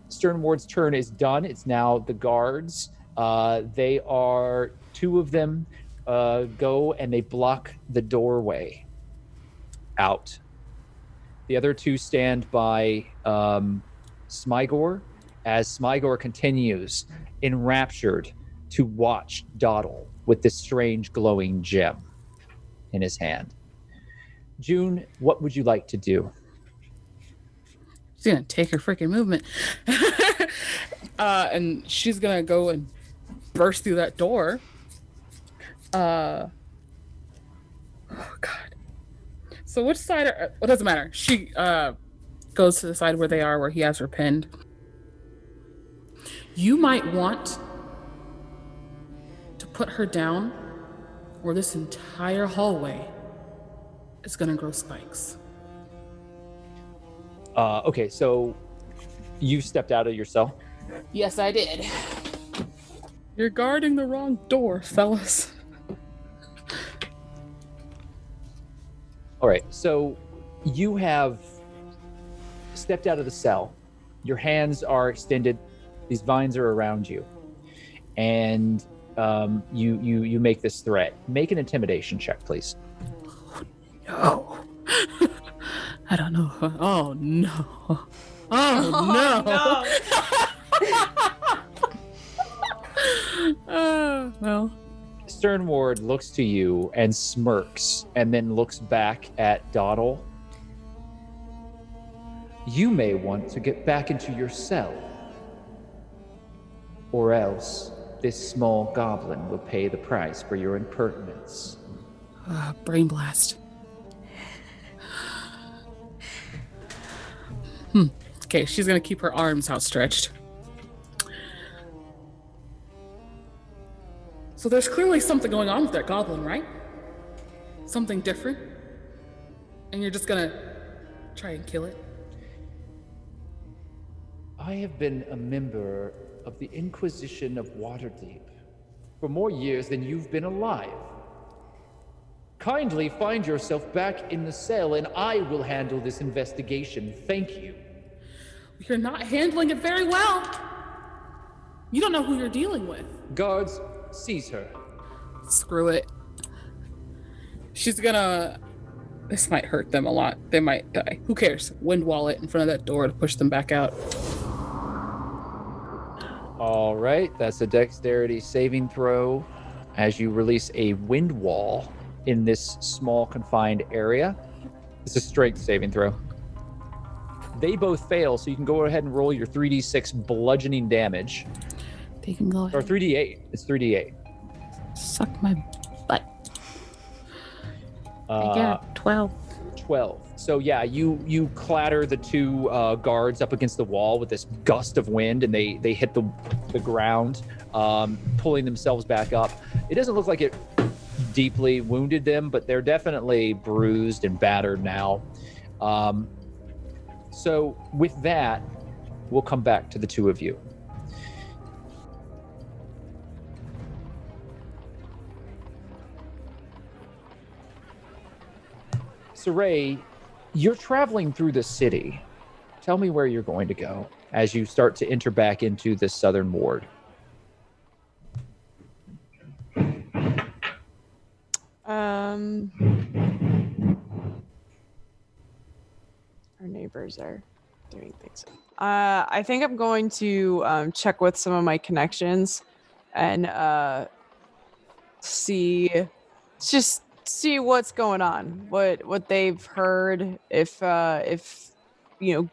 Sternward's turn is done. It's now the guards. They are, 2 of them go and they block the doorway out. The other 2 stand by Smygor as Smygor continues, enraptured, to watch Doddle with this strange glowing gem in his hand. June, what would you like to do? She's gonna take her freaking movement. And she's gonna go and burst through that door. Oh god. So which side it doesn't matter. She goes to the side where they are, where he has her pinned. You might want to put her down, or this entire hallway is gonna grow spikes. Okay, so you stepped out of your cell? Yes, I did. You're guarding the wrong door, fellas. All right, so you have stepped out of the cell. Your hands are extended. These vines are around you. And you make this threat. Make an intimidation check, please. No. I don't know. Oh, no. Oh, no. Well. Sternward looks to you and smirks, and then looks back at Doddle. You may want to get back into your cell, or else this small goblin will pay the price for your impertinence. Brain blast. Okay, she's gonna keep her arms outstretched. So there's clearly something going on with that goblin, right? Something different? And you're just gonna try and kill it? I have been a member of the Inquisition of Waterdeep for more years than you've been alive. Kindly find yourself back in the cell and I will handle this investigation. Thank you. You're not handling it very well. You don't know who you're dealing with. Guards, seize her. Screw it. She's gonna... This might hurt them a lot. They might die. Who cares? Wind wall it in front of that door to push them back out. All right, that's a dexterity saving throw as you release a wind wall in this small confined area. It's a strength saving throw. They both fail, so you can go ahead and roll your 3d6 bludgeoning damage. They can go ahead. Or 3d8. It's 3d8. Suck my butt. I got 12. 12. So yeah, you clatter the two guards up against the wall with this gust of wind, and they hit the ground, pulling themselves back up. It doesn't look like it deeply wounded them, but they're definitely bruised and battered now. So with that, we'll come back to the two of you. Siraye, you're traveling through the city. Tell me where you're going to go as you start to enter back into the southern ward. Our neighbors are doing things. I think I'm going to check with some of my connections and see what's going on, what they've heard, if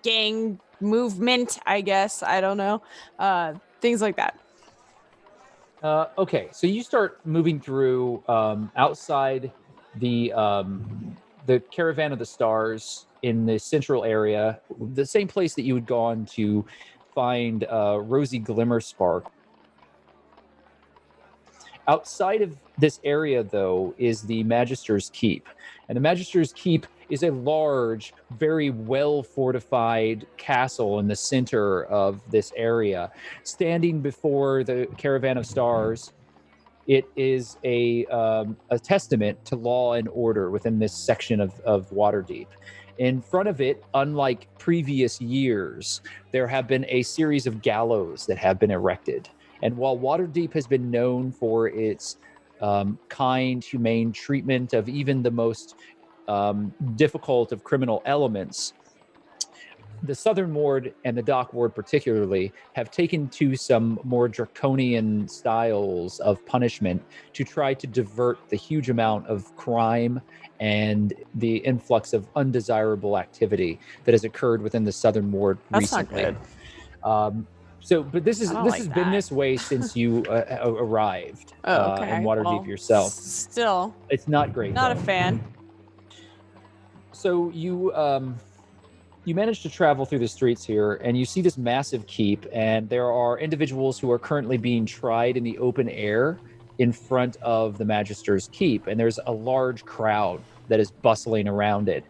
gang movement, I guess, I don't know, things like that. Okay, so you start moving through outside the Caravan of the Stars in the central area, the same place that you had gone to find Rosie Glimmerspark. Outside of this area, though, is the Magister's Keep. And the Magister's Keep is a large, very well-fortified castle in the center of this area. Standing before the Caravan of Stars, it is a testament to law and order within this section of Waterdeep. In front of it, unlike previous years, there have been a series of gallows that have been erected. And while Waterdeep has been known for its kind, humane treatment of even the most difficult of criminal elements, the Southern Ward and the Dock Ward particularly have taken to some more draconian styles of punishment to try to divert the huge amount of crime and the influx of undesirable activity that has occurred within the Southern Ward That's not recently. good. But this I don't has like been that. this way since you arrived Oh, okay. in Waterdeep Well, yourself. Still, It's not great. not a though. fan. So you manage to travel through the streets here, and you see this massive keep, and there are individuals who are currently being tried in the open air in front of the Magister's keep, and there's a large crowd that is bustling around it.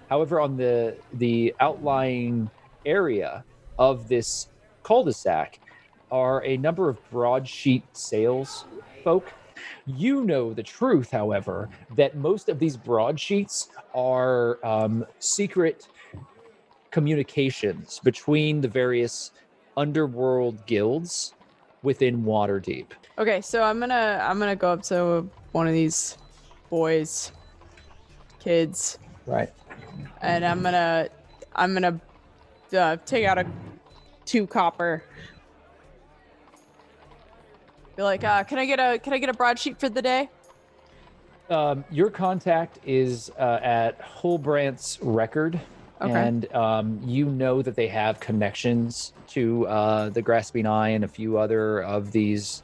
However, on the outlying area of this cul-de-sac are a number of broadsheet sales folk. You know the truth, however, that most of these broadsheets are secret communications between the various underworld guilds within Waterdeep. Okay, so I'm gonna go up to one of these kids, Right. and I'm gonna take out 2 copper. Be like, can I get a broadsheet for the day? Your contact is at Hulbrandt's record, Okay. and you know that they have connections to the Grasping Eye and a few other of these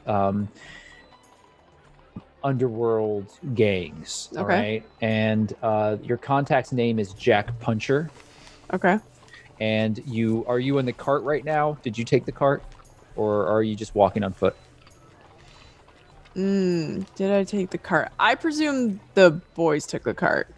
underworld gangs. All Okay. right, and your contact's name is Jack Puncher. Okay. And are you in the cart right now? Did you take the cart, or are you just walking on foot? Did I take the cart? I presume the boys took the cart.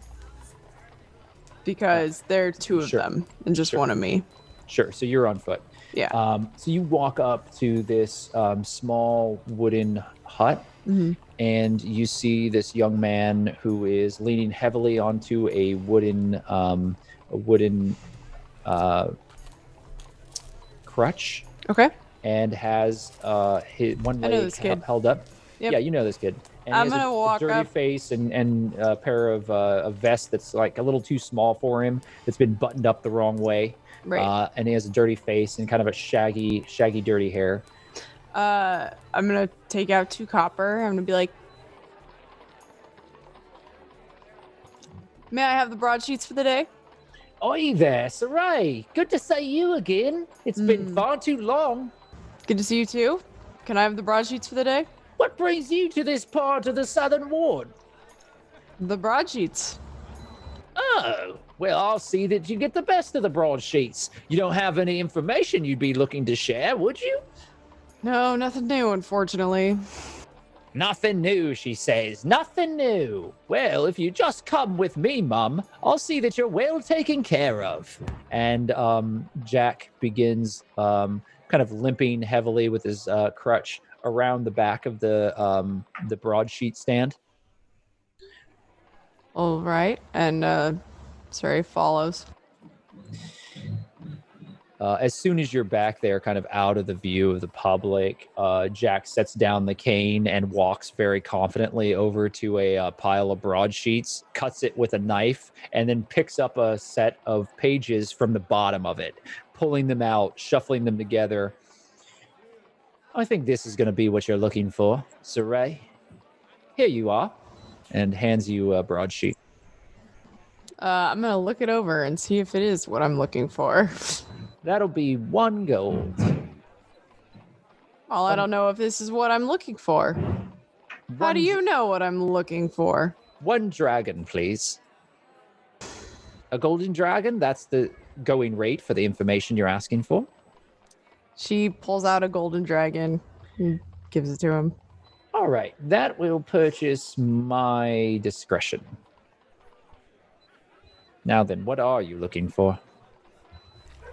Because there are 2 of Sure. them and just Sure. one of me. Sure. So you're on foot. Yeah. So you walk up to this small wooden hut, Mhm. and you see this young man who is leaning heavily onto a wooden crutch, Okay. and has one I know leg this kid. held up. Yep. Yeah, you know this kid. And I'm he has gonna a walk dirty up. face and a pair of a vest that's like a little too small for him. That's been buttoned up the wrong way. Right. And he has a dirty face and kind of a shaggy, dirty hair. I'm gonna take out 2 copper. I'm gonna be like, may I have the broadsheets for the day? Oi there, Siraye. Good to see you again. It's been far too long. Good to see you too. Can I have the broadsheets for the day? What brings you to this part of the Southern Ward? The broadsheets. Oh, well, I'll see that you get the best of the broadsheets. You don't have any information you'd be looking to share, would you? No, nothing new, unfortunately. Nothing new, she says. Nothing new. Well, if you just come with me, Mum, I'll see that you're well taken care of. And Jack begins kind of limping heavily with his crutch around the back of the broadsheet stand. All right, and Siraye follows. As soon as you're back there, kind of out of the view of the public, Jack sets down the cane and walks very confidently over to a pile of broadsheets, cuts it with a knife, and then picks up a set of pages from the bottom of it, pulling them out, shuffling them together. I think this is going to be what you're looking for, Siraye. Here you are, and hands you a broadsheet. I'm gonna look it over and see if it is what I'm looking for. That'll be 1 gold. Well, I don't know if this is what I'm looking for. How do you know what I'm looking for? 1 dragon, please. A golden dragon? That's the going rate for the information you're asking for. She pulls out a golden dragon and gives it to him. All right, that will purchase my discretion. Now then, what are you looking for?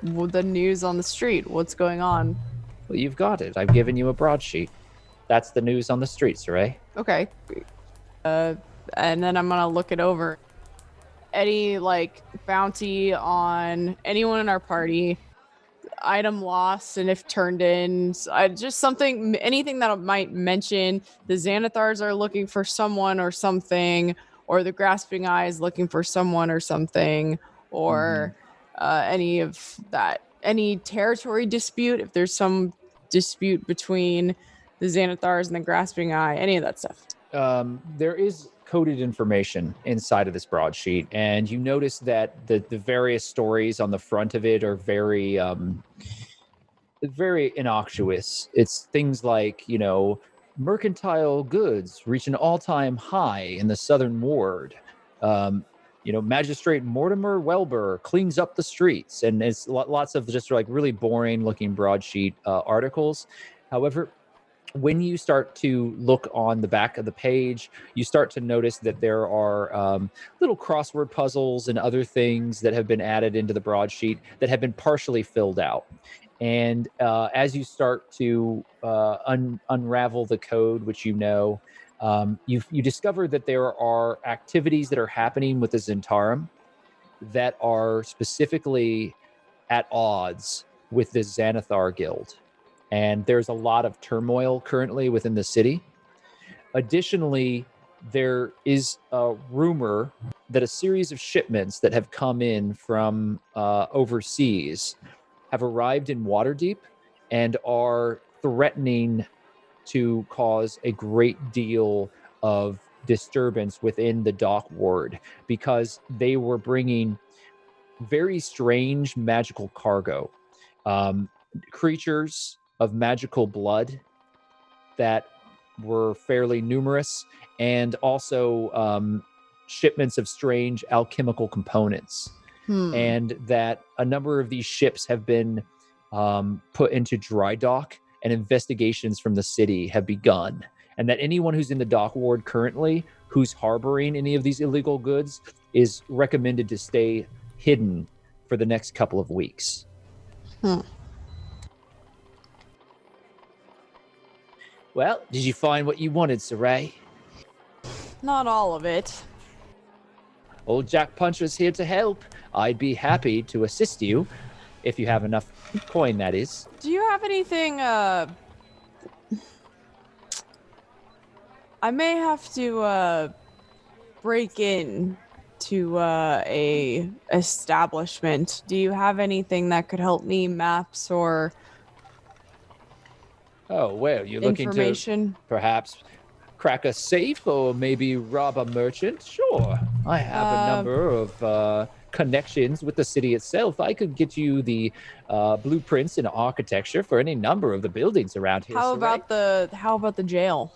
Well, the news on the street. What's going on? Well, you've got it. I've given you a broadsheet. That's the news on the streets, right? Okay. And then I'm gonna look it over. Any bounty on anyone in our party? Item lost and if turned in. Just something, anything that might mention the Xanathars are looking for someone or something, or the Grasping Eye is looking for someone or something, or any of that, any territory dispute, if there's some dispute between the Xanathars and the Grasping Eye, any of that stuff. There is coded information inside of this broadsheet, and you notice that the various stories on the front of it are very innocuous. It's things like, mercantile goods reach an all-time high in the Southern Ward. Magistrate Mortimer Welber cleans up the streets, and it's lots of just like really boring looking broadsheet articles. However, when you start to look on the back of the page, you start to notice that there are little crossword puzzles and other things that have been added into the broadsheet that have been partially filled out. And as you start to unravel the code, which you discover that there are activities that are happening with the Zentarum that are specifically at odds with the Xanathar Guild. And there's a lot of turmoil currently within the city. Additionally, there is a rumor that a series of shipments that have come in from overseas have arrived in Waterdeep and are threatening to cause a great deal of disturbance within the dock ward because they were bringing very strange magical cargo. Creatures of magical blood that were fairly numerous, and also shipments of strange alchemical components. And that a number of these ships have been put into dry dock, and investigations from the city have begun. And that anyone who's in the dock ward currently who's harboring any of these illegal goods is recommended to stay hidden for the next couple of weeks. Well, did you find what you wanted, Siraye? Not all of it. Old Jack Puncher's here to help. I'd be happy to assist you, if you have enough coin, that is. Do you have anything, I may have to, break in to, a establishment. Do you have anything that could help me, maps or... Oh, well, you're looking to perhaps crack a safe or maybe rob a merchant? Sure. I have a number of connections with the city itself. I could get you the blueprints and architecture for any number of the buildings around here. How about the jail?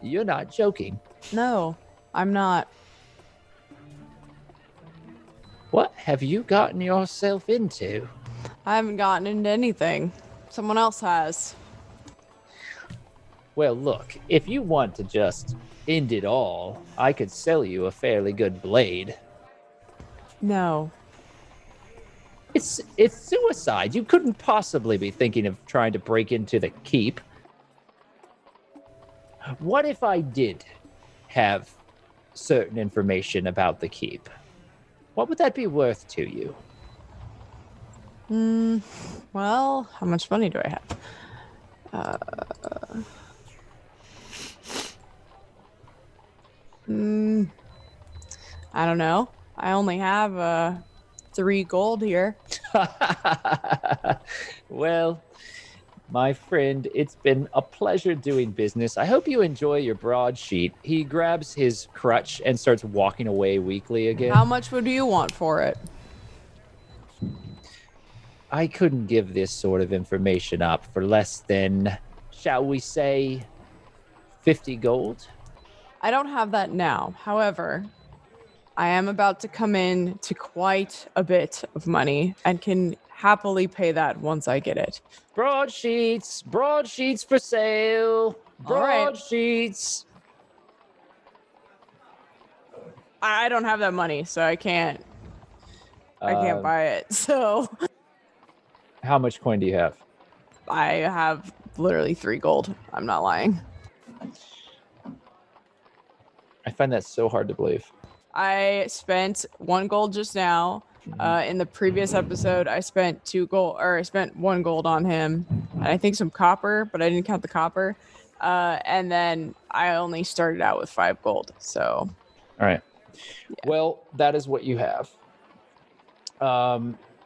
You're not joking. No, I'm not. What have you gotten yourself into? I haven't gotten into anything. Someone else has. Well, look, if you want to just end it all, I could sell you a fairly good blade. No. It's suicide. You couldn't possibly be thinking of trying to break into the keep. What if I did have certain information about the keep? What would that be worth to you? Well, how much money do I have? I don't know. I only have 3 gold here. Well, my friend, it's been a pleasure doing business. I hope you enjoy your broadsheet. He grabs his crutch and starts walking away weakly again. How much would you want for it? I couldn't give this sort of information up for less than, shall we say, 50 gold? I don't have that now. However, I am about to come in to quite a bit of money and can happily pay that once I get it. Broadsheets for sale. Broadsheets. I don't have that money, so I can't buy it. So how much coin do you have? I have literally 3 gold. I'm not lying. I find that so hard to believe. I spent 1 gold just now. In the previous episode, I spent 2 gold, or I spent 1 gold on him, and I think some copper, but I didn't count the copper. And then I only started out with 5 gold. So, All right. Well, that is what you have.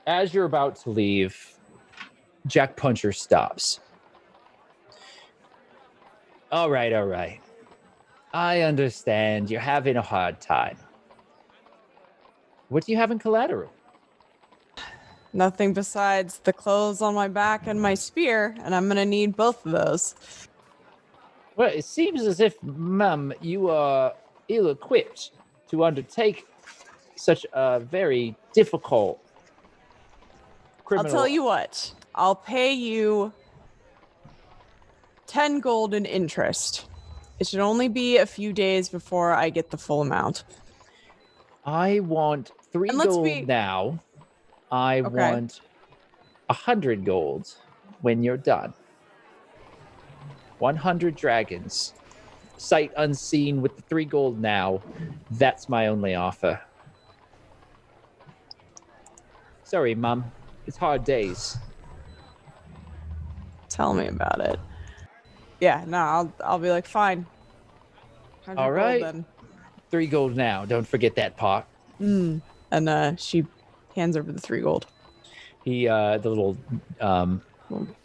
As you're about to leave, Jack Puncher stops. All right. I understand you're having a hard time. What do you have in collateral? nothing besides the clothes on my back and my spear, and I'm gonna need both of those. Well, it seems as if, ma'am, you are ill-equipped to undertake such a very difficult criminal. I'll tell you what. I'll pay you 10 gold in interest. It should only be a few days before I get the full amount. I want 3 And let's gold be- now. I want 100 gold when you're done. 100 dragons. Sight unseen with the 3 gold now. That's my only offer. Sorry, Mum. It's hard days. Tell me about it. Yeah, no, I'll be like, fine. 100 All gold right. then. 3 gold now. Don't forget that part. And she hands over the 3 gold. He, the little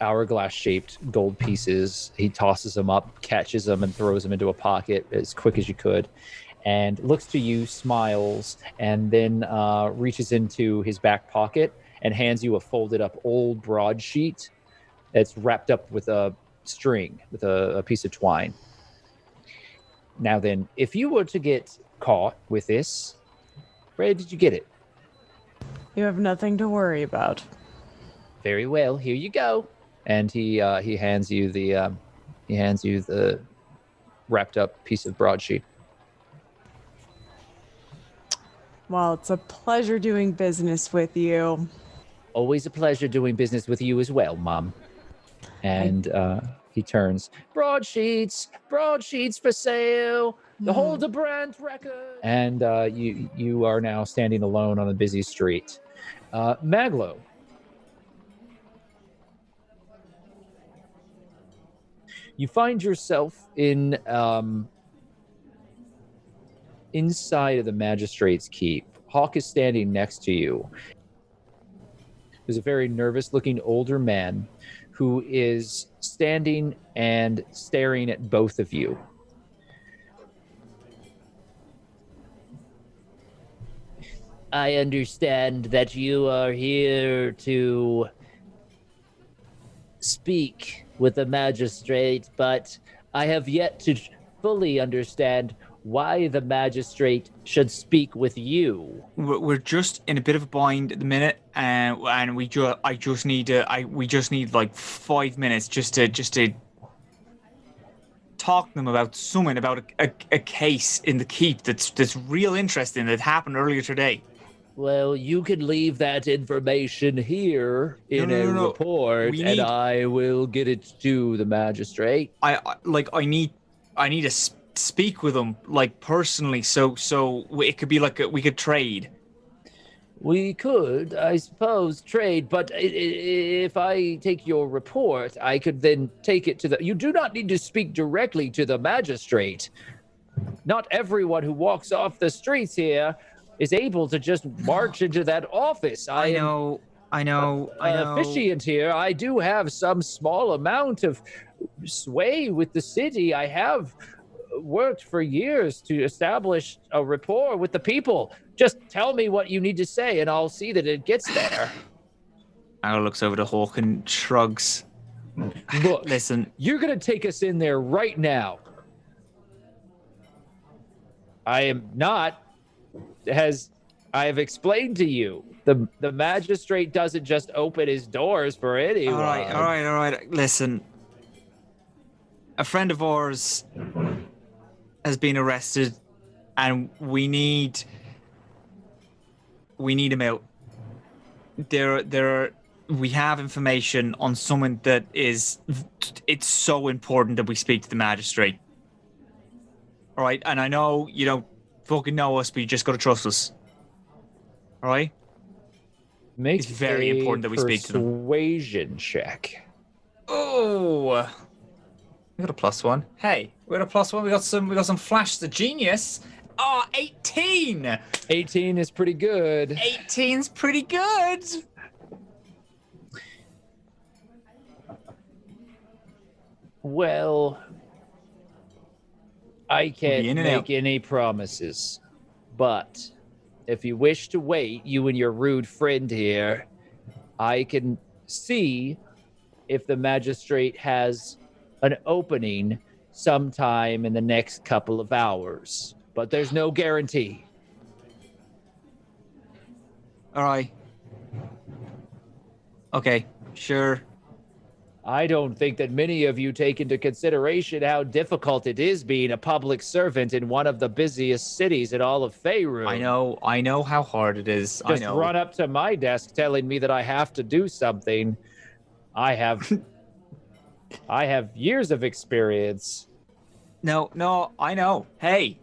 hourglass-shaped gold pieces, he tosses them up, catches them, and throws them into a pocket as quick as you could, and looks to you, smiles, and then reaches into his back pocket and hands you a folded-up old broadsheet that's wrapped up with a string, with a piece of twine. Now then, if you were to get caught with this, where did you get it? You have nothing to worry about. Very well, here you go. And he hands you the wrapped up piece of broadsheet. Well, it's a pleasure doing business with you. Always a pleasure doing business with you as well, Mom. And he turns, broadsheets for sale. The Hildebrand record. And you are now standing alone on a busy street. Maglo. You find yourself in inside of the magistrate's keep. Hawke is standing next to you. There's a very nervous-looking older man who is standing and staring at both of you. I understand that you are here to speak with the magistrate, but I have yet to fully understand why the magistrate should speak with you. We're just in a bit of a bind at the minute, and we just need like 5 minutes just to talk to them about something, about a case in the keep that's real interesting that happened earlier today. Well, you can leave that information here in a report, and I will get it to the magistrate. I need to speak with them, like, personally, so it could be like we could trade. We could, I suppose, trade, but if I take your report, I could then take it to the... You do not need to speak directly to the magistrate. Not everyone who walks off the streets here is able to just march into that office. I know. Officiant here. I do have some small amount of sway with the city. I have worked for years to establish a rapport with the people. Just tell me what you need to say, and I'll see that it gets there. Al looks over to Hawke and shrugs. Look, listen, you're gonna take us in there right now. I am not. As I have explained to you, the magistrate doesn't just open his doors for anyone. All right. Listen, a friend of ours has been arrested, and we need him out. We have information on someone that it's so important that we speak to the magistrate. All right, and I know you don't fucking know us, but you just gotta trust us. All right? It's very important that we speak to them. Persuasion check. Oh. We got a +1. Hey, we got a +1. We got some flash the genius. Oh, 18. 18 is pretty good. 18's pretty good. Well, I can't in and make out. any promises, but if you wish to wait, you and your rude friend here, I can see if the magistrate has an opening sometime in the next couple of hours, but there's no guarantee. All right. Okay, sure. I don't think that many of you take into consideration how difficult it is being a public servant in one of the busiest cities in all of Faerun. I know how hard it is. Just I know. run up to my desk telling me that I have to do something. I have years of experience. No, I know. Hey,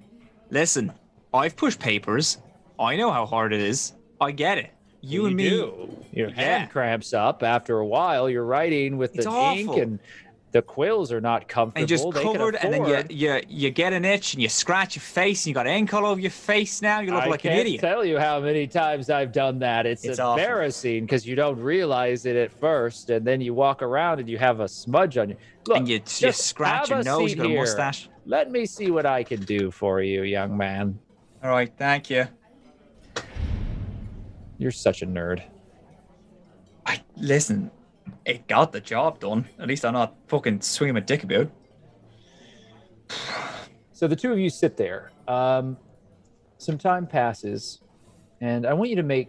listen, I've pushed papers. I know how hard it is. I get it. You and me. Do. Your Yeah. hand cramps up after a while. You're writing with the It's ink, awful. and the quills are not comfortable. And just They can covered, and then afford- you get an itch, and you scratch your face, and you got ink all over your face now. You look I like an can't idiot. tell you how many times I've done that. It's awful. embarrassing because you don't realize it at first, and then you walk around and you have a smudge on you. Look, And you just scratch have your a nose, seat you got a here. mustache. Let me see what I can do for you, young man. All right, thank you. You're such a nerd. Listen, it got the job done. At least I'm not fucking swinging my dick about. So the two of you sit there. Some time passes, and I want you to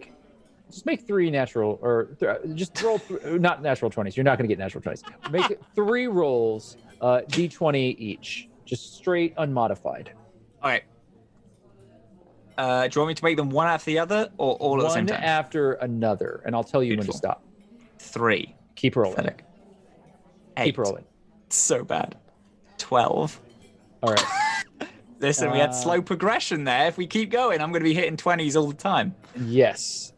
just make three natural, or just roll, not natural 20s. You're not going to get natural 20s. Make 3 rolls, d20 each, just straight unmodified. Okay. Do you want me to make them one after the other, or all at the same One time? after another, and I'll tell you when to Beautiful. stop. 3. Keep rolling. Pathetic. Keep 8. rolling. So bad. 12. All right. Listen, we had slow progression there. If we keep going, I'm going to be hitting 20s all the time. Yes.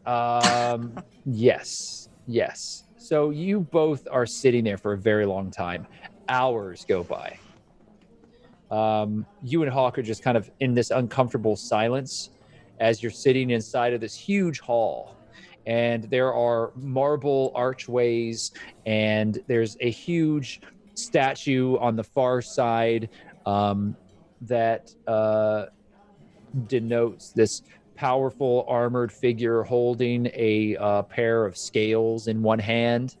Yes. So you both are sitting there for a very long time. Hours go by. You and Hawke are just kind of in this uncomfortable silence as you're sitting inside of this huge hall. And there are marble archways, and there's a huge statue on the far side that denotes this powerful armored figure holding a pair of scales in one hand.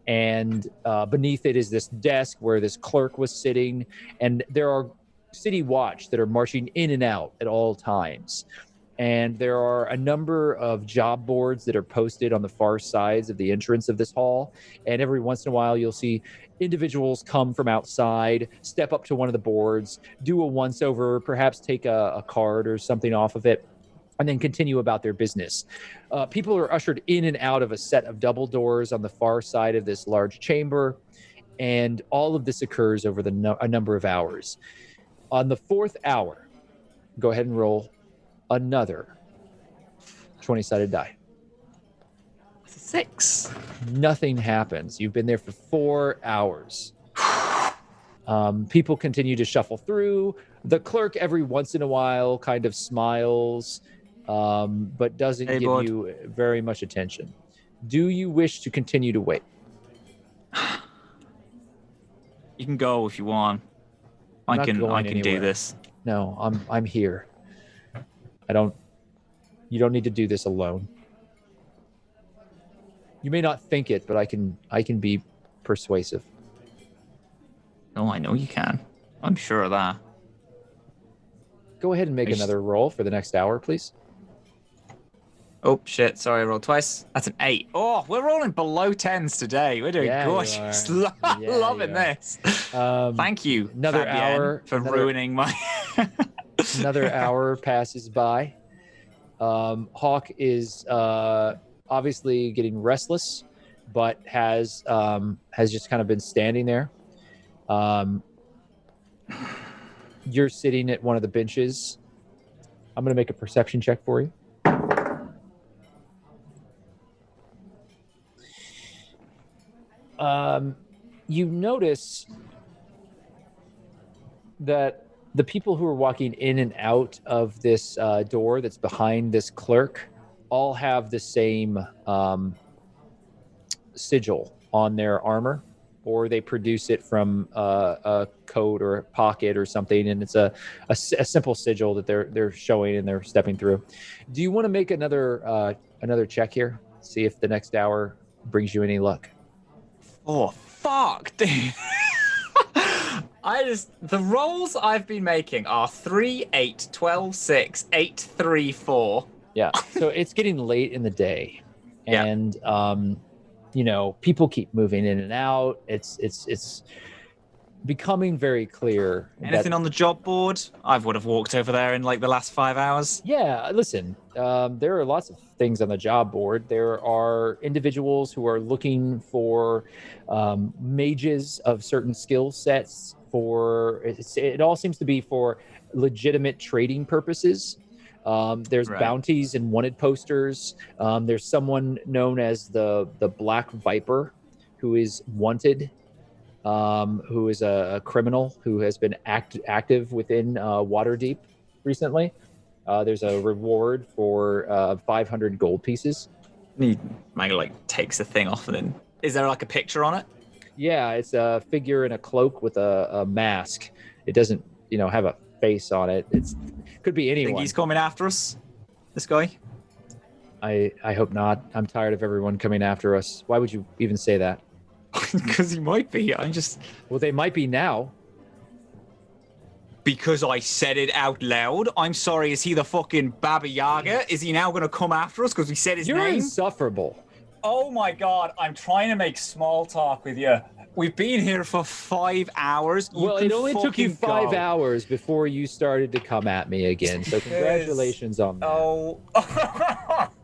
And beneath it is this desk where this clerk was sitting. And there are city watch that are marching in and out at all times. And there are a number of job boards that are posted on the far sides of the entrance of this hall. And every once in a while, you'll see individuals come from outside, step up to one of the boards, do a once-over, perhaps take a card or something off of it, and then continue about their business. People are ushered in and out of a set of double doors on the far side of this large chamber. And all of this occurs over a number of hours. On the 4th hour, go ahead and roll another 20-sided die. 6. Nothing happens. You've been there for 4 hours. People continue to shuffle through. The clerk every once in a while kind of smiles, but doesn't give you very much attention. Do you wish to continue to wait? You can go if you want. I can do this. No, I'm here. You don't need to do this alone. You may not think it, but I can be persuasive. No, I know you can. I'm sure of that. Go ahead and make another roll for the next hour, please. Oh, shit. Sorry, I rolled twice. That's an 8. Oh, we're rolling below 10s today. We're doing Yeah, you gorgeous. are. Yeah, Loving you are. this. Thank you, Another Fabienne, hour for ruining my... Another hour passes by. Hawke is obviously getting restless, but has just kind of been standing there. You're sitting at one of the benches. I'm going to make a perception check for you. You notice that the people who are walking in and out of this door that's behind this clerk all have the same sigil on their armor, or they produce it from a coat or a pocket or something, and it's a simple sigil that they're showing and they're stepping through. Do you want to make another check here? See if the next hour brings you any luck. Oh, fuck, dude. The rolls I've been making are 3, 8, 12, 6, 8, 3, 4. Yeah, so it's getting late in the day, Yeah. and people keep moving in and out. It's becoming very clear. Anything on the job board? I would have walked over there in like the last 5 hours. Yeah, listen, there are lots of things on the job board. There are individuals who are looking for mages of certain skill sets. It all seems to be for legitimate trading purposes. There's bounties and wanted posters. There's someone known as the Black Viper who is wanted, who is a criminal who has been active within Waterdeep recently. There's a reward for 500 gold pieces. Maglo takes the thing off, and then is there like a picture on it? Yeah, it's a figure in a cloak with a mask. It doesn't, have a face on it. Could be anyone. Think he's coming after us? This guy? I hope not. I'm tired of everyone coming after us. Why would you even say that? Because he might be. Well, they might be now. Because I said it out loud? I'm sorry, is he the fucking Baba Yaga? Is he now going to come after us because we said his name? You're insufferable. Oh my god, I'm trying to make small talk with you. We've been here for 5 hours. Well, it only took you 5 hours before you started to come at me again. So congratulations on that. Oh,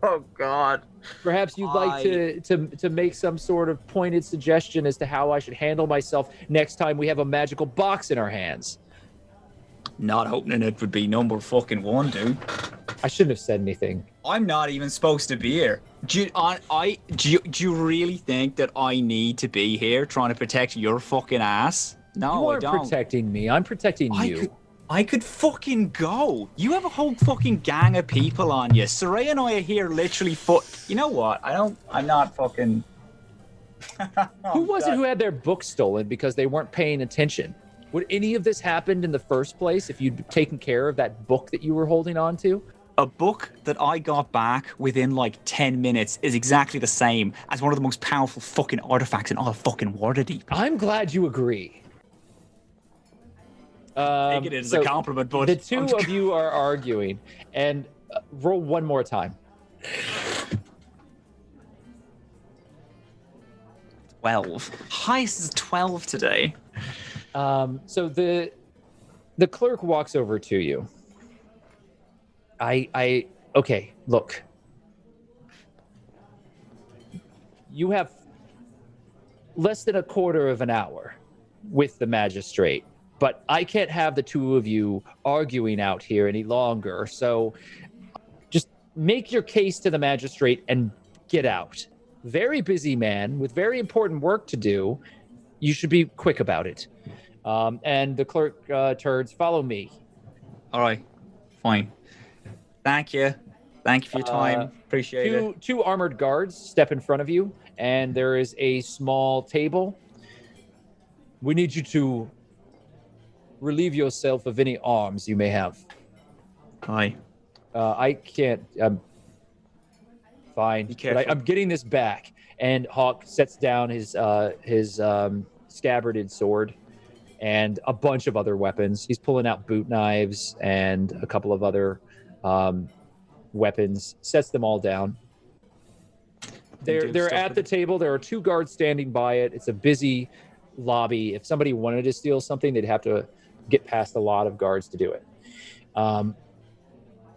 oh god. Perhaps you'd like to make some sort of pointed suggestion as to how I should handle myself next time we have a magical box in our hands. Not opening it would be number fucking 1, dude. I shouldn't have said anything. I'm not even supposed to be here. Do you really think that I need to be here trying to protect your fucking ass? No, you aren't I don't. protecting me. I'm protecting you. I could fucking go. You have a whole fucking gang of people on you. Siraye and I are here literally You know what? I'm not fucking... Who was it who had their book stolen because they weren't paying attention? Would any of this happened in the first place if you'd taken care of that book that you were holding on to? A book that I got back within like 10 minutes is exactly the same as one of the most powerful fucking artifacts in all of fucking Waterdeep. I'm glad you agree. Take it as a compliment, but... The two of you are arguing, and roll one more time. 12. Highest is 12 today. So the clerk walks over to you. Okay, look. You have less than a quarter of an hour with the magistrate, but I can't have the two of you arguing out here any longer. So just make your case to the magistrate and get out. Very busy man with very important work to do. You should be quick about it. And the clerk turns, follow me. All right, fine. Thank you. Thank you for your time. Appreciate it. Two armored guards step in front of you, and there is a small table. We need you to relieve yourself of any arms you may have. Hi. I can't. Fine. Be careful. But I'm getting this back. And Hawke sets down his scabbarded sword and a bunch of other weapons. He's pulling out boot knives and a couple of other weapons, sets them all down. They're at the table. There are two guards standing by it. It's a busy lobby. If somebody wanted to steal something, they'd have to get past a lot of guards to do it.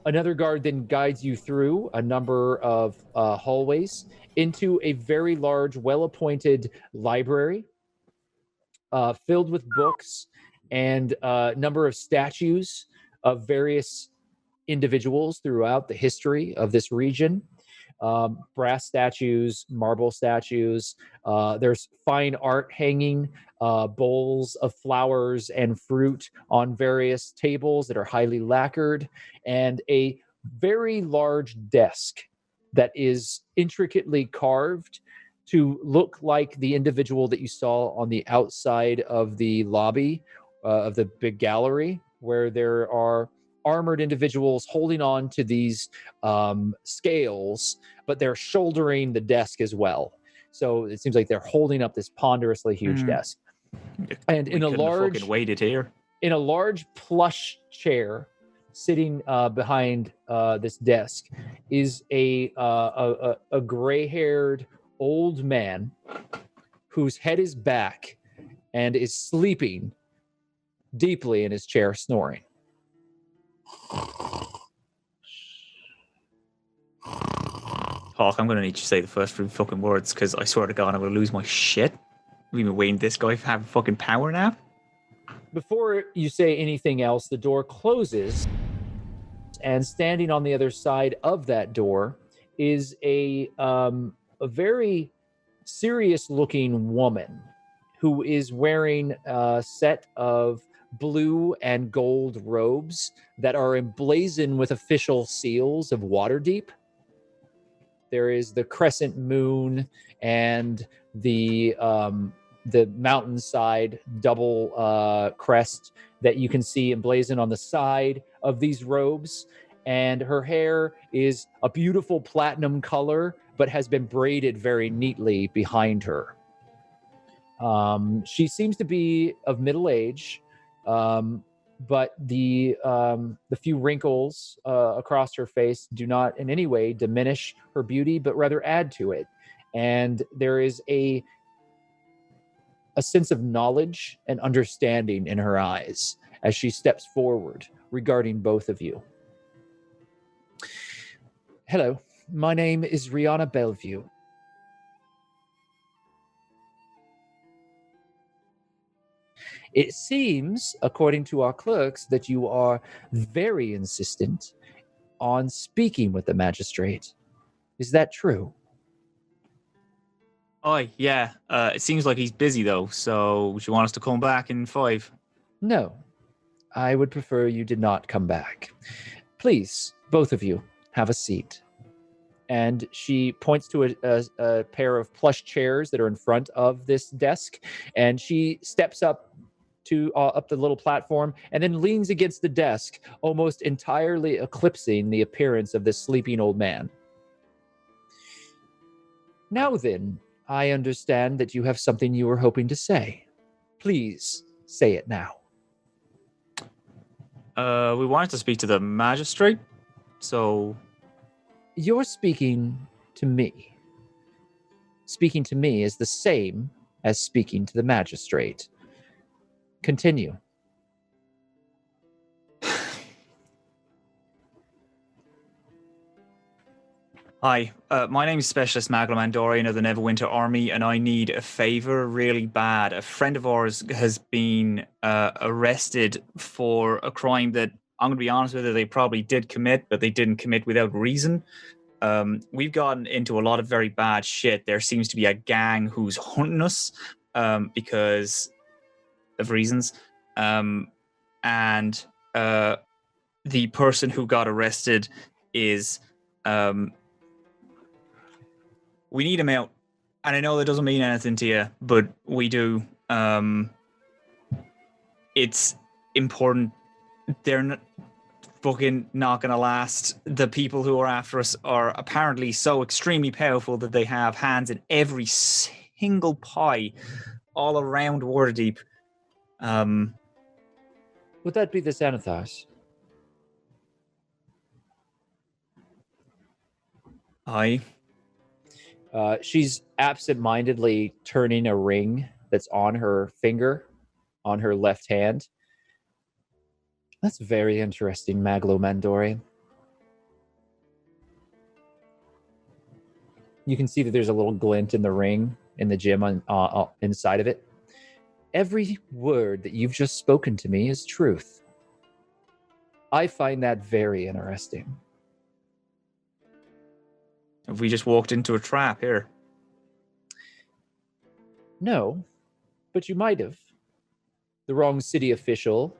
Another guard then guides you through a number of hallways into a very large, well-appointed library filled with books and a number of statues of various individuals throughout the history of this region. brass statues, marble statues. There's fine art hanging, bowls of flowers and fruit on various tables that are highly lacquered, and a very large desk that is intricately carved to look like the individual that you saw on the outside of the lobby of the big gallery, where there are armored individuals holding on to these scales, but they're shouldering the desk as well. So it seems like they're holding up this ponderously huge desk. And in a large, waited here. In a large plush chair, sitting behind this desk, is a gray-haired old man whose head is back and is sleeping deeply in his chair, snoring. Hawke, I'm going to need you to say the first few fucking words, because I swear to God, I'm going to lose my shit. We've been waiting this guy for having fucking power nap. Before you say anything else, the door closes, and standing on the other side of that door is a very serious-looking woman who is wearing a set of blue and gold robes that are emblazoned with official seals of Waterdeep. There is the crescent moon and the mountainside double crest that you can see emblazoned on the side of these robes. And her hair is a beautiful platinum color, but has been braided very neatly behind her. She seems to be of middle age, but the few wrinkles across her face do not in any way diminish her beauty, but rather add to it. And there is a sense of knowledge and understanding in her eyes as she steps forward regarding both of you. Hello, my name is Rihanna Bellevue. It seems, according to our clerks, that you are very insistent on speaking with the magistrate. Is that true? Oh, yeah. It seems like he's busy, though, so would you want us to come back in 5? No. I would prefer you did not come back. Please, both of you, have a seat. And she points to a pair of plush chairs that are in front of this desk, and she steps up the little platform and then leans against the desk, almost entirely eclipsing the appearance of this sleeping old man. Now then, I understand that you have something you were hoping to say. Please say it now. We wanted to speak to the magistrate, so... You're speaking to me. Speaking to me is the same as speaking to the magistrate. Continue. Hi, my name is Specialist Maglo and Hawke of the Neverwinter Army, and I need a favor really bad. A friend of ours has been arrested for a crime that, I'm going to be honest with you, they probably did commit, but they didn't commit without reason. We've gotten into a lot of very bad shit. There seems to be a gang who's hunting us because of reasons. And the person who got arrested is... we need him out. And I know that doesn't mean anything to you, but we do. It's important. They're not fucking not going to last. The people who are after us are apparently so extremely powerful that they have hands in every single pie all around Waterdeep. Would that be the Xanathars? Aye. She's absent-mindedly turning a ring that's on her finger, on her left hand. That's very interesting, Maglo Mandorian. You can see that there's a little glint in the ring in the gem on inside of it. Every word that you've just spoken to me is truth. I find that very interesting. Have we just walked into a trap here? No, but you might have. The wrong city official,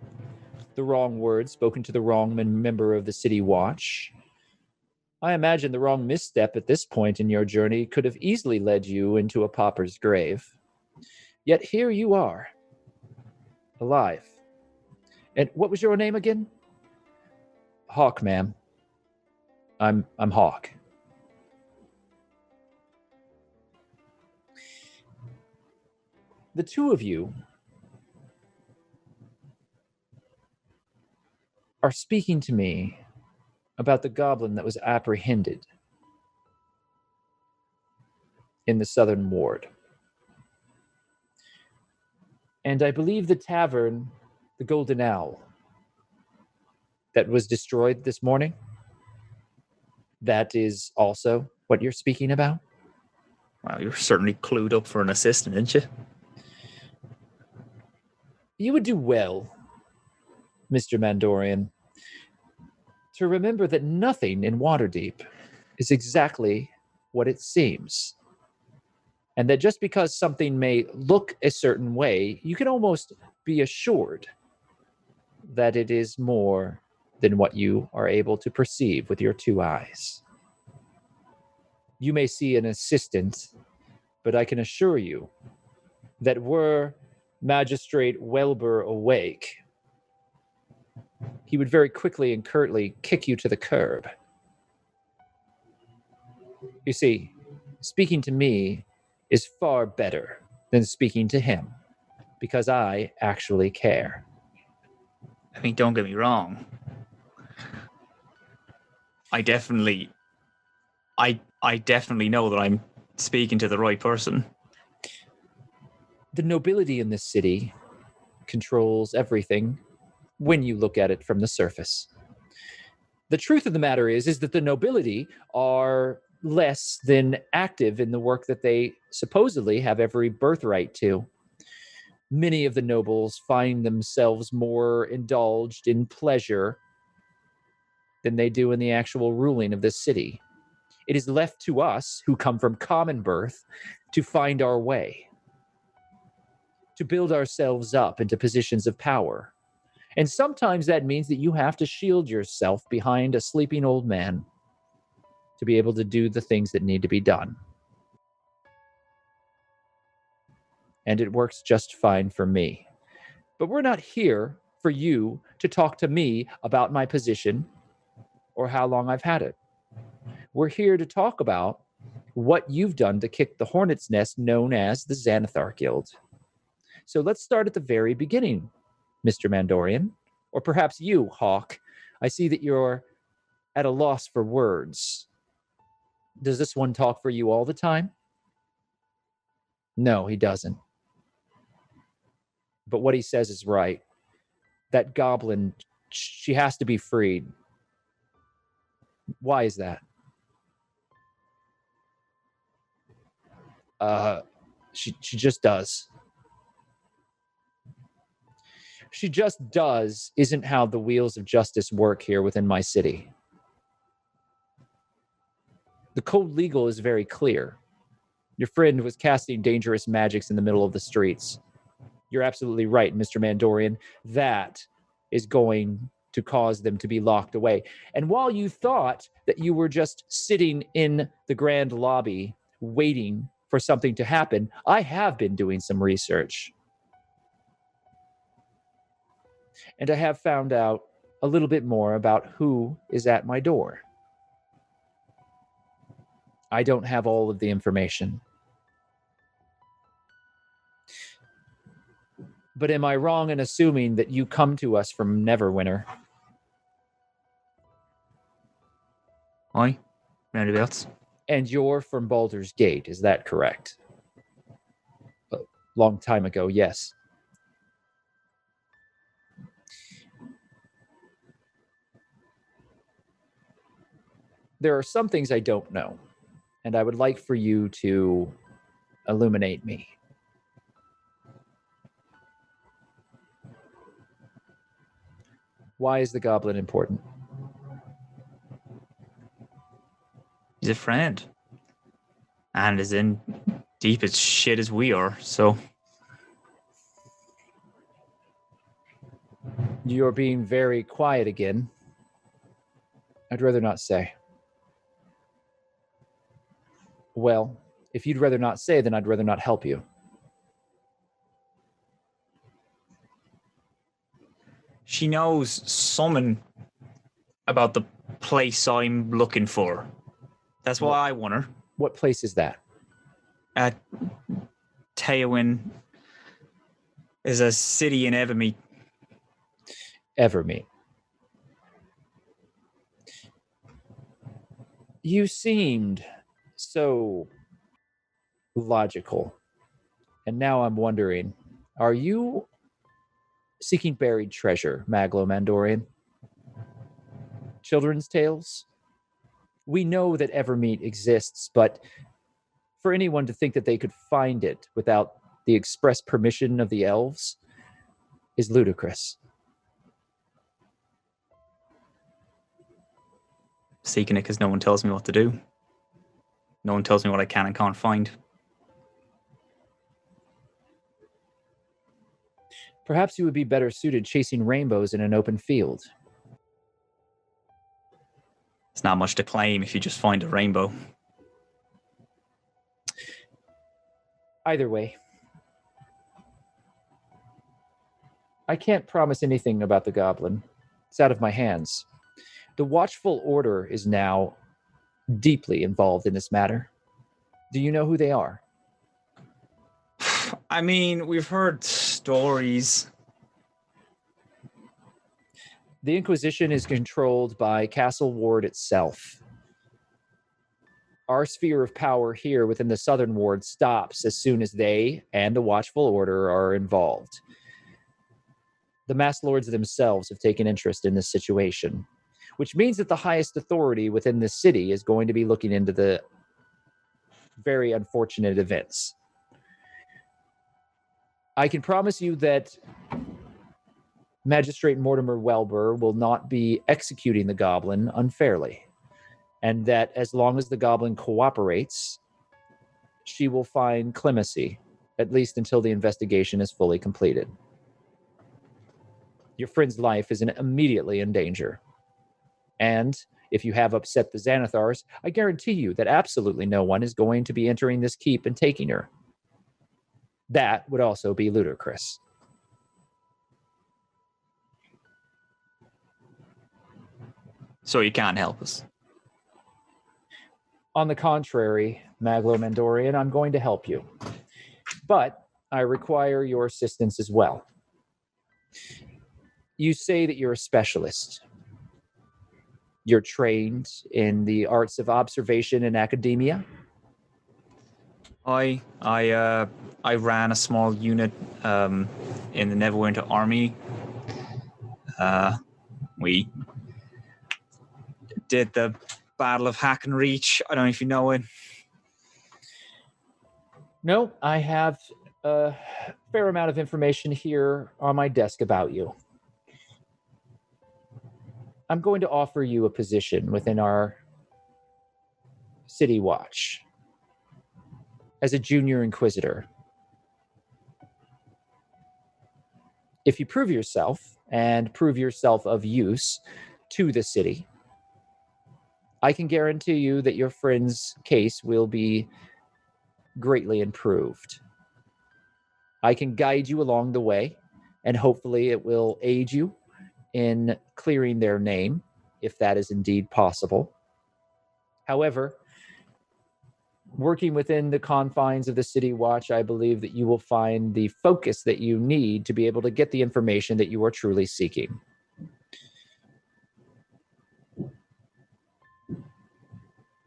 the wrong words spoken to the wrong member of the city watch. I imagine the wrong misstep at this point in your journey could have easily led you into a pauper's grave. Yet here you are, alive. And what was your name again? Hawke, ma'am. I'm Hawke. The two of you are speaking to me about the goblin that was apprehended in the Southern Ward. And I believe the tavern, the Golden Owl, that was destroyed this morning, that is also what you're speaking about? Well, you're certainly clued up for an assistant, aren't you? You would do well, Mr. Mandorian, to remember that nothing in Waterdeep is exactly what it seems. And that just because something may look a certain way, you can almost be assured that it is more than what you are able to perceive with your two eyes. You may see an assistant, but I can assure you that were Magistrate Welber awake, he would very quickly and curtly kick you to the curb. You see, speaking to me is far better than speaking to him, because I actually care. I mean, don't get me wrong. I definitely know that I'm speaking to the right person. The nobility in this city controls everything when you look at it from the surface. The truth of the matter is that the nobility are less than active in the work that they supposedly have every birthright to. Many of the nobles find themselves more indulged in pleasure than they do in the actual ruling of this city. It is left to us, who come from common birth, to find our way, to build ourselves up into positions of power. And sometimes that means that you have to shield yourself behind a sleeping old man to be able to do the things that need to be done. And it works just fine for me. But we're not here for you to talk to me about my position or how long I've had it. We're here to talk about what you've done to kick the hornet's nest known as the Xanathar Guild. So let's start at the very beginning, Mr. Mandorian, or perhaps you, Hawke. I see that you're at a loss for words. Does this one talk for you all the time? No, he doesn't. But what he says is right. That goblin, she has to be freed. Why is that? She just does. She just does isn't how the wheels of justice work here within my city. The code legal is very clear. Your friend was casting dangerous magics in the middle of the streets. You're absolutely right, Mr. Mandorian. That is going to cause them to be locked away. And while you thought that you were just sitting in the grand lobby waiting for something to happen, I have been doing some research. And I have found out a little bit more about who is at my door. I don't have all of the information. But am I wrong in assuming that you come to us from Neverwinter? Why? Roundabouts. And you're from Baldur's Gate, is that correct? A long time ago, yes. There are some things I don't know, and I would like for you to illuminate me. Why is the goblin important? He's a friend. and is in deep as shit as we are. So You're being very quiet again. I'd rather not say. Well, if you'd rather not say, then I'd rather not help you. she knows something about the place I'm looking for. That's why I want her. What place is that? Teowin is a city in Evermeet. Evermeet. You seemed so logical. And now I'm wondering, are you seeking buried treasure, Maglo Mandorian? Children's tales? We know that Evermeet exists, but for anyone to think that they could find it without the express permission of the elves is ludicrous. Seeking it because no one tells me what to do. No one tells me what I can and can't find. Perhaps you would be better suited chasing rainbows in an open field. It's not much to claim if you just find a rainbow. Either way, I can't promise anything about the goblin. It's out of my hands. The Watchful Order is now deeply involved in this matter. Do you know who they are? I mean, we've heard stories. The Inquisition is controlled by Castle Ward itself. Our sphere of power here within the Southern Ward stops as soon as they and the Watchful Order are involved. The Mass Lords themselves have taken interest in this situation, which means that the highest authority within the city is going to be looking into the very unfortunate events. I can promise you that Magistrate Mortimer Welber will not be executing the goblin unfairly, and that as long as the goblin cooperates, she will find clemency, at least until the investigation is fully completed. Your friend's life is immediately in danger. And if you have upset the Xanathars, I guarantee you that absolutely no one is going to be entering this keep and taking her. That would also be ludicrous. So you can't help us. On the contrary, Maglo Mandorian, I'm going to help you. But I require your assistance as well. You say that you're a specialist. You're trained in the arts of observation and academia. I ran a small unit in the Neverwinter Army. We did the Battle of Hack and Reach. I don't know if you know it. No, I have a fair amount of information here on my desk about you. I'm going to offer you a position within our City Watch as a junior inquisitor. If you prove yourself and prove yourself of use to the city, I can guarantee you that your friend's case will be greatly improved. I can guide you along the way, and hopefully it will aid you in clearing their name, if that is indeed possible. However, working within the confines of the City Watch, I believe that you will find the focus that you need to be able to get the information that you are truly seeking.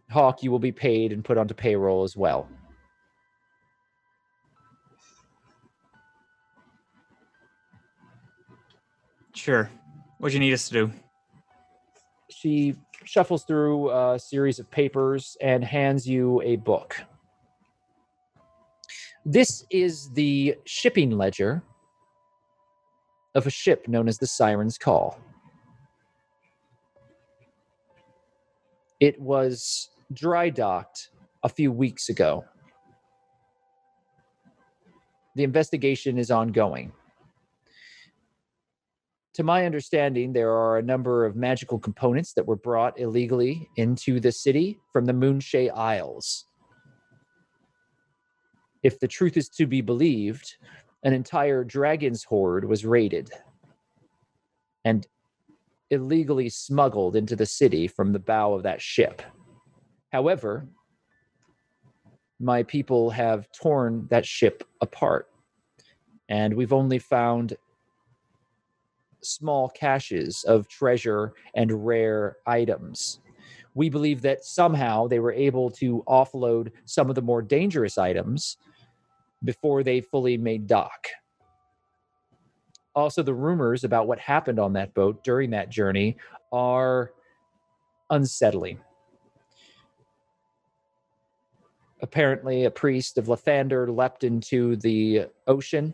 Hawke, you will be paid and put onto payroll as well. Sure. What do you need us to do? She shuffles through a series of papers and hands you a book. This is the shipping ledger of a ship known as the Siren's Call. It was dry docked a few weeks ago. The investigation is ongoing. To my understanding, there are a number of magical components that were brought illegally into the city from the Moonshay Isles. If the truth is to be believed, an entire dragon's horde was raided and illegally smuggled into the city from the bow of that ship. However, my people have torn that ship apart, and we've only found small caches of treasure and rare items. We believe that somehow they were able to offload some of the more dangerous items before they fully made dock. Also, the rumors about what happened on that boat during that journey are unsettling. Apparently, a priest of Lathander leapt into the ocean,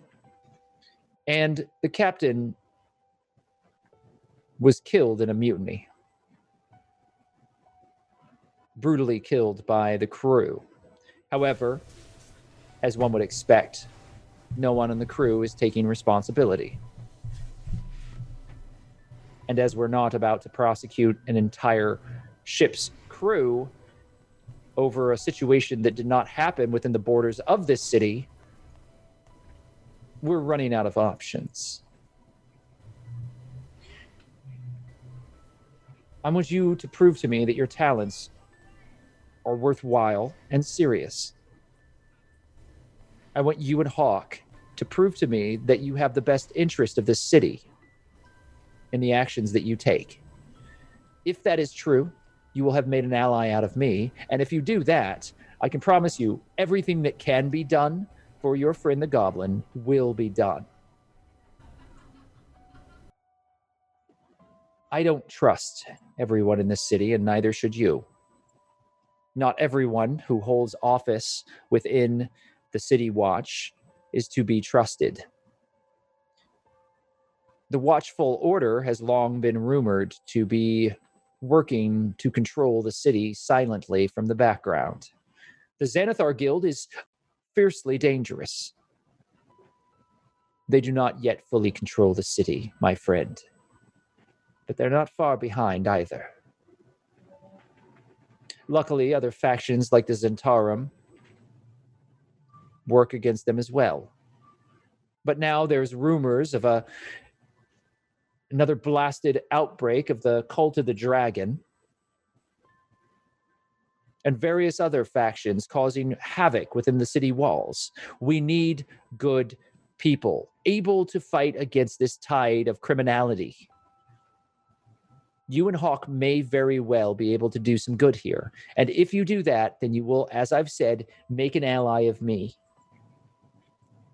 and the captain was killed in a mutiny. Brutally killed by the crew. However, as one would expect, no one on the crew is taking responsibility. And as we're not about to prosecute an entire ship's crew over a situation that did not happen within the borders of this city, we're running out of options. I want you to prove to me that your talents are worthwhile and serious. I want you and Hawke to prove to me that you have the best interest of this city in the actions that you take. If that is true, you will have made an ally out of me, and if you do that, I can promise you everything that can be done for your friend the Goblin will be done. I don't trust everyone in this city, and neither should you. Not everyone who holds office within the City Watch is to be trusted. The Watchful Order has long been rumored to be working to control the city silently from the background. The Xanathar Guild is fiercely dangerous. They do not yet fully control the city, my friend. But they're not far behind either. Luckily, other factions like the Zentarum work against them as well. But now there's rumors of another blasted outbreak of the Cult of the Dragon and various other factions causing havoc within the city walls. We need good people able to fight against this tide of criminality. You and Hawke may very well be able to do some good here. And if you do that, then you will, as I've said, make an ally of me.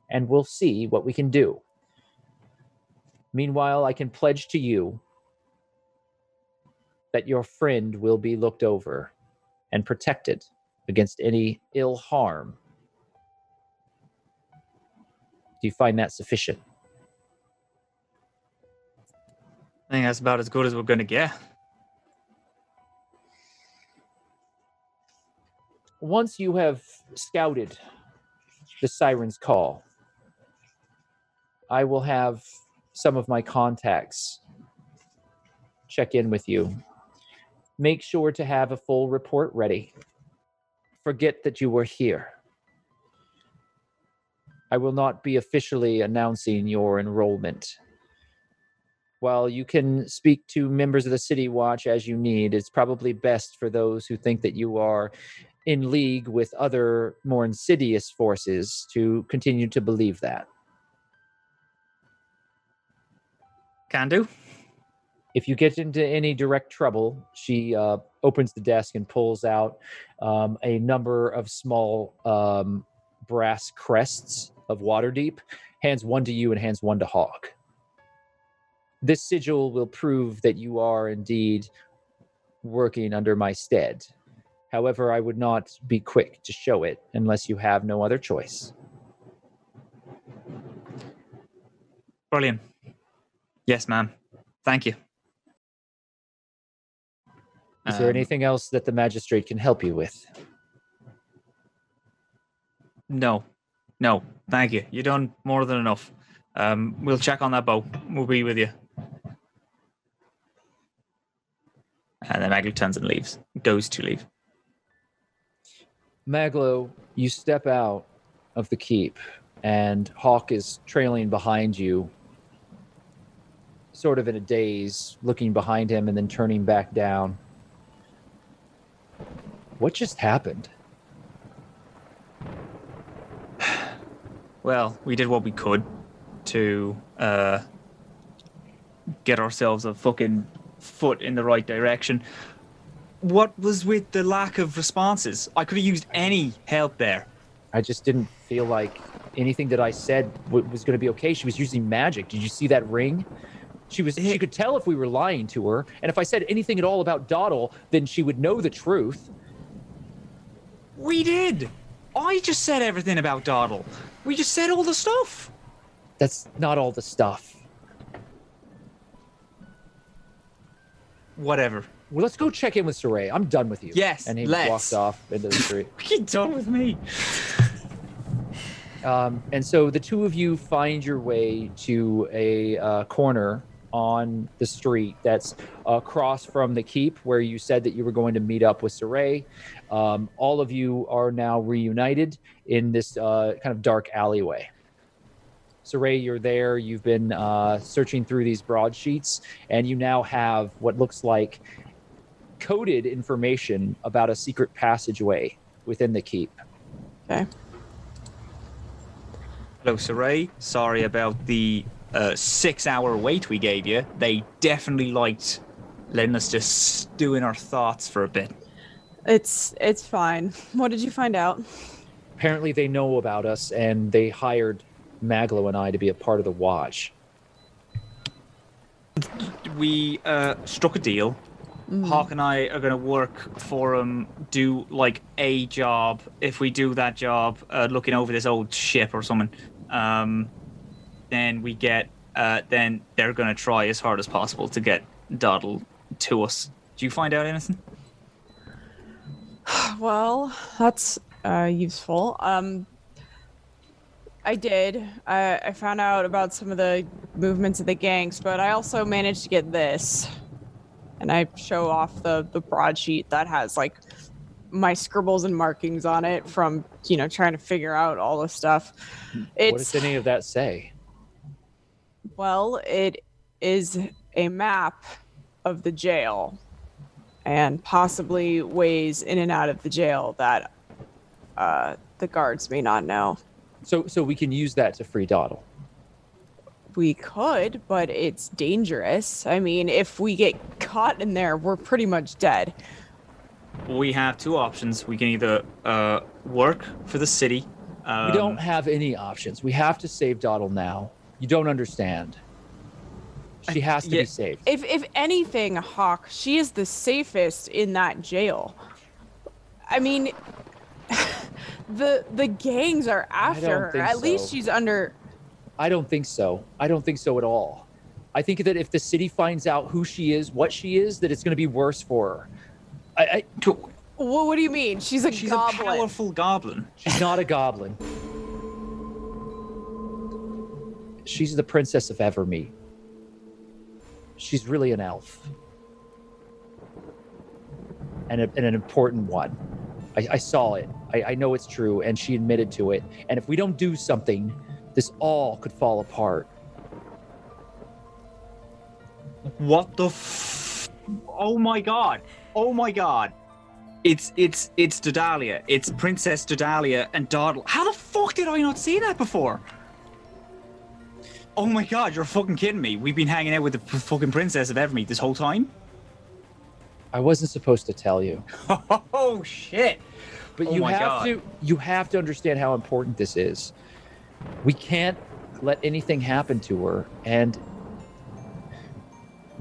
And we'll see what we can do. Meanwhile, I can pledge to you that your friend will be looked over and protected against any ill harm. Do you find that sufficient? I think that's about as good as we're going to get. Once you have scouted the Siren's Call, I will have some of my contacts check in with you. Make sure to have a full report ready. Forget that you were here. I will not be officially announcing your enrollment. While you can speak to members of the City Watch as you need, it's probably best for those who think that you are in league with other more insidious forces to continue to believe that. Can do. If you get into any direct trouble, she opens the desk and pulls out a number of small brass crests of Waterdeep, hands one to you and hands one to Hawke. This sigil will prove that you are indeed working under my stead. However, I would not be quick to show it unless you have no other choice. Brilliant. Yes, ma'am. Thank you. Is there anything else that the magistrate can help you with? No, thank you. You've done more than enough. We'll check on that boat. We'll be with you. And then Maglo turns and leaves. Goes to leave. Maglo, you step out of the keep, and Hawke is trailing behind you, sort of in a daze, looking behind him and then turning back down. What just happened? Well, we did what we could to get ourselves a fucking foot in the right direction. What was with the lack of responses? I could have used any help there. I just didn't feel like anything that I said was going to be okay. She was using magic. Did you see that ring? She could tell if we were lying to her, and if I said anything at all about Doddle, then she would know the truth. We did. I just said everything about Doddle. We just said all the stuff. That's not all the stuff. Whatever. Well, let's go check in with Siraye. I'm done with you. Yes, and he let's. walks off into the street. You're done with me. And so the two of you find your way to a corner on the street that's across from the keep where you said that you were going to meet up with Siraye. All of you are now reunited in this kind of dark alleyway. Siraye, you're there. You've been searching through these broadsheets, and you now have what looks like coded information about a secret passageway within the keep. Okay. Hello, Siraye. Sorry about the 6-hour wait we gave you. They definitely liked letting us just stew in our thoughts for a bit. It's fine. What did you find out? Apparently they know about us, and they hired Maglo and I to be a part of the watch. We struck a deal. Hawke and I are going to work for him, do like a job. If we do that job, looking over this old ship or something, then we get, then they're going to try as hard as possible to get Doddle to us. Do you find out anything? Well, that's useful. I did. I found out about some of the movements of the gangs, but I also managed to get this. And I show off the broadsheet that has like my scribbles and markings on it from, trying to figure out all this stuff. What does any of that say? Well, it is a map of the jail and possibly ways in and out of the jail that the guards may not know. So we can use that to free Doddle. We could, but it's dangerous. I mean, if we get caught in there, we're pretty much dead. We have two options. We can either work for the city. We don't have any options. We have to save Doddle now. You don't understand. She has to be saved. If anything, Hawke, she is the safest in that jail. I mean, the gangs are after her. At least she's under... I don't think so. I don't think so at all. I think that if the city finds out who she is, what she is, that it's going to be worse for her. What do you mean? She's a goblin. A powerful goblin. She's not a goblin. She's the princess of Evermeet. She's really an elf. And an important one. I saw it. I know it's true, and she admitted to it. And if we don't do something, this all could fall apart. What the Oh my god. Oh my god. It's Dodalia. It's Princess Dodalia and Doddle. How the fuck did I not see that before? Oh my god, you're fucking kidding me. We've been hanging out with the fucking Princess of Evermeet this whole time? I wasn't supposed to tell you. Oh shit. But you have to understand how important this is. We can't let anything happen to her, and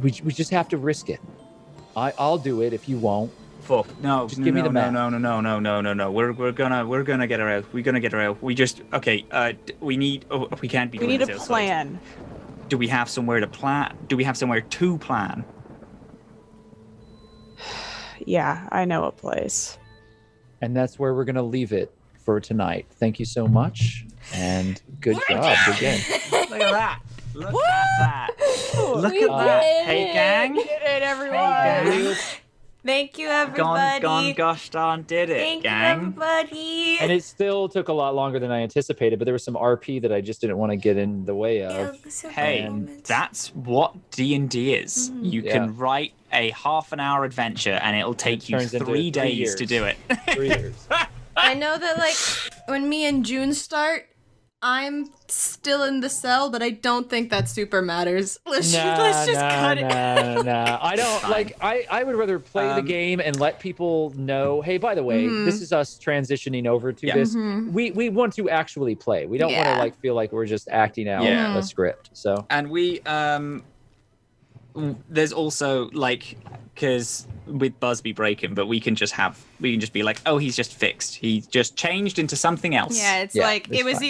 we just have to risk it. I'll do it if you won't. Fuck no! Just give me the map. No. We're gonna get her out. We're gonna get her out. We just we need. Oh, we can't be. We need a plan. Do we have somewhere to plan? Do we have somewhere to plan? Yeah, I know a place. And that's where we're gonna leave it for for tonight. Thank you so much, and good job again. Look at that. Look at that. Look at that. Hey, gang. We did it, everyone. Hey, gang. Thank you, everybody. Gone, gosh darn did it, Thank gang. you, everybody. And it still took a lot longer than I anticipated, but there was some RP that I just didn't want to get in the way of. Hey, that's what D&D is. You Yeah. can write a half an hour adventure and it'll take you turns into 3 days years. to do it. 3 years. I know that, like, when me and June start, I'm still in the cell, but I don't think that super matters. Let's just cut it. Nah. I don't like. I would rather play the game and let people know. Hey, by the way, this is us transitioning over to this. We want to actually play. We don't want to like feel like we're just acting out a script. So And we there's also like, because with Busby breaking, but we can just be like, oh, he's just fixed. He just changed into something else. Yeah, it's like it was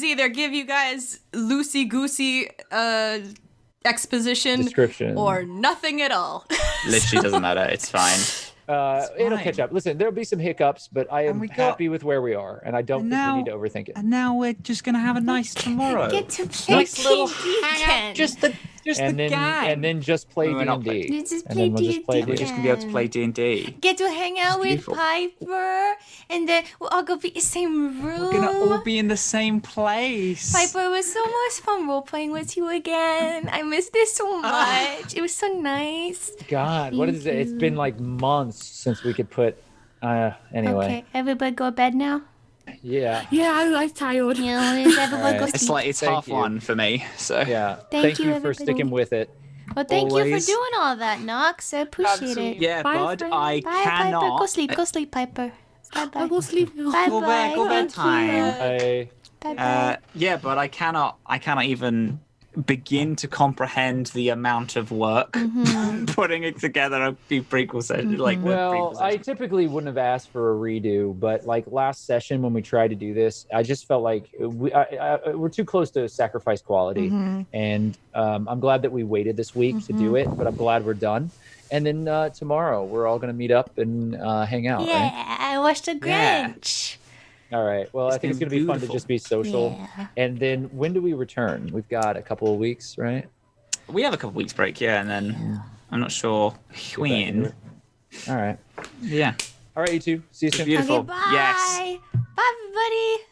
either give you guys loosey goosey exposition description or nothing at all. Literally doesn't matter. It's fine. it'll catch up. Listen, there'll be some hiccups, but I am happy with where we are, and I don't think we need to overthink it. And now we're just gonna have a nice tomorrow. Get to play Nice little D&D hangout. Just the gang. And then just play We're not D&D. You just And play then we'll just play D&D. We're just gonna be able to play D&D. Get to hang out with beautiful. Piper, and then we'll all go be in the same room. We're gonna all be in the same place. Piper, it was so much fun role playing with you again. I missed this so much. It was so nice. God, what is it? It's been like months since we could put. Anyway. Okay, everybody go to bed now. Yeah. Yeah, I'm tired. Yeah, everybody go Alright. sleep. It's Thank half you. one for me. So Yeah. Thank you, you for everybody. sticking with it. Well, thank you Always. for doing all that, Nox. I appreciate it. yeah, Bye, bud. friend. I Bye, cannot. Piper. Go sleep, Piper. Bye, bye. I'll go sleep now. Bye, Go bye. back, go Thank bedtime. you. I, Bye, bye. Yeah, but I cannot even begin to comprehend the amount of work putting it together a few prequel sessions. Like, well, I typically wouldn't have asked for a redo, but like last session when we tried to do this, I just felt like we're too close to sacrifice quality, and I'm glad that we waited this week to do it. But I'm glad we're done. And then tomorrow we're all gonna meet up and hang out. Yeah, Right? I watched the Yeah. Grinch. All right. Well, I think it's gonna gonna be be fun to beautiful. just be social. Yeah. And then when do we return? We've got a couple of weeks, right? we have a couple weeks break, yeah, and then I'm not sure when. All right. Yeah, All right, you two. See you soon. beautiful. Okay, bye. Yes. Bye, everybody.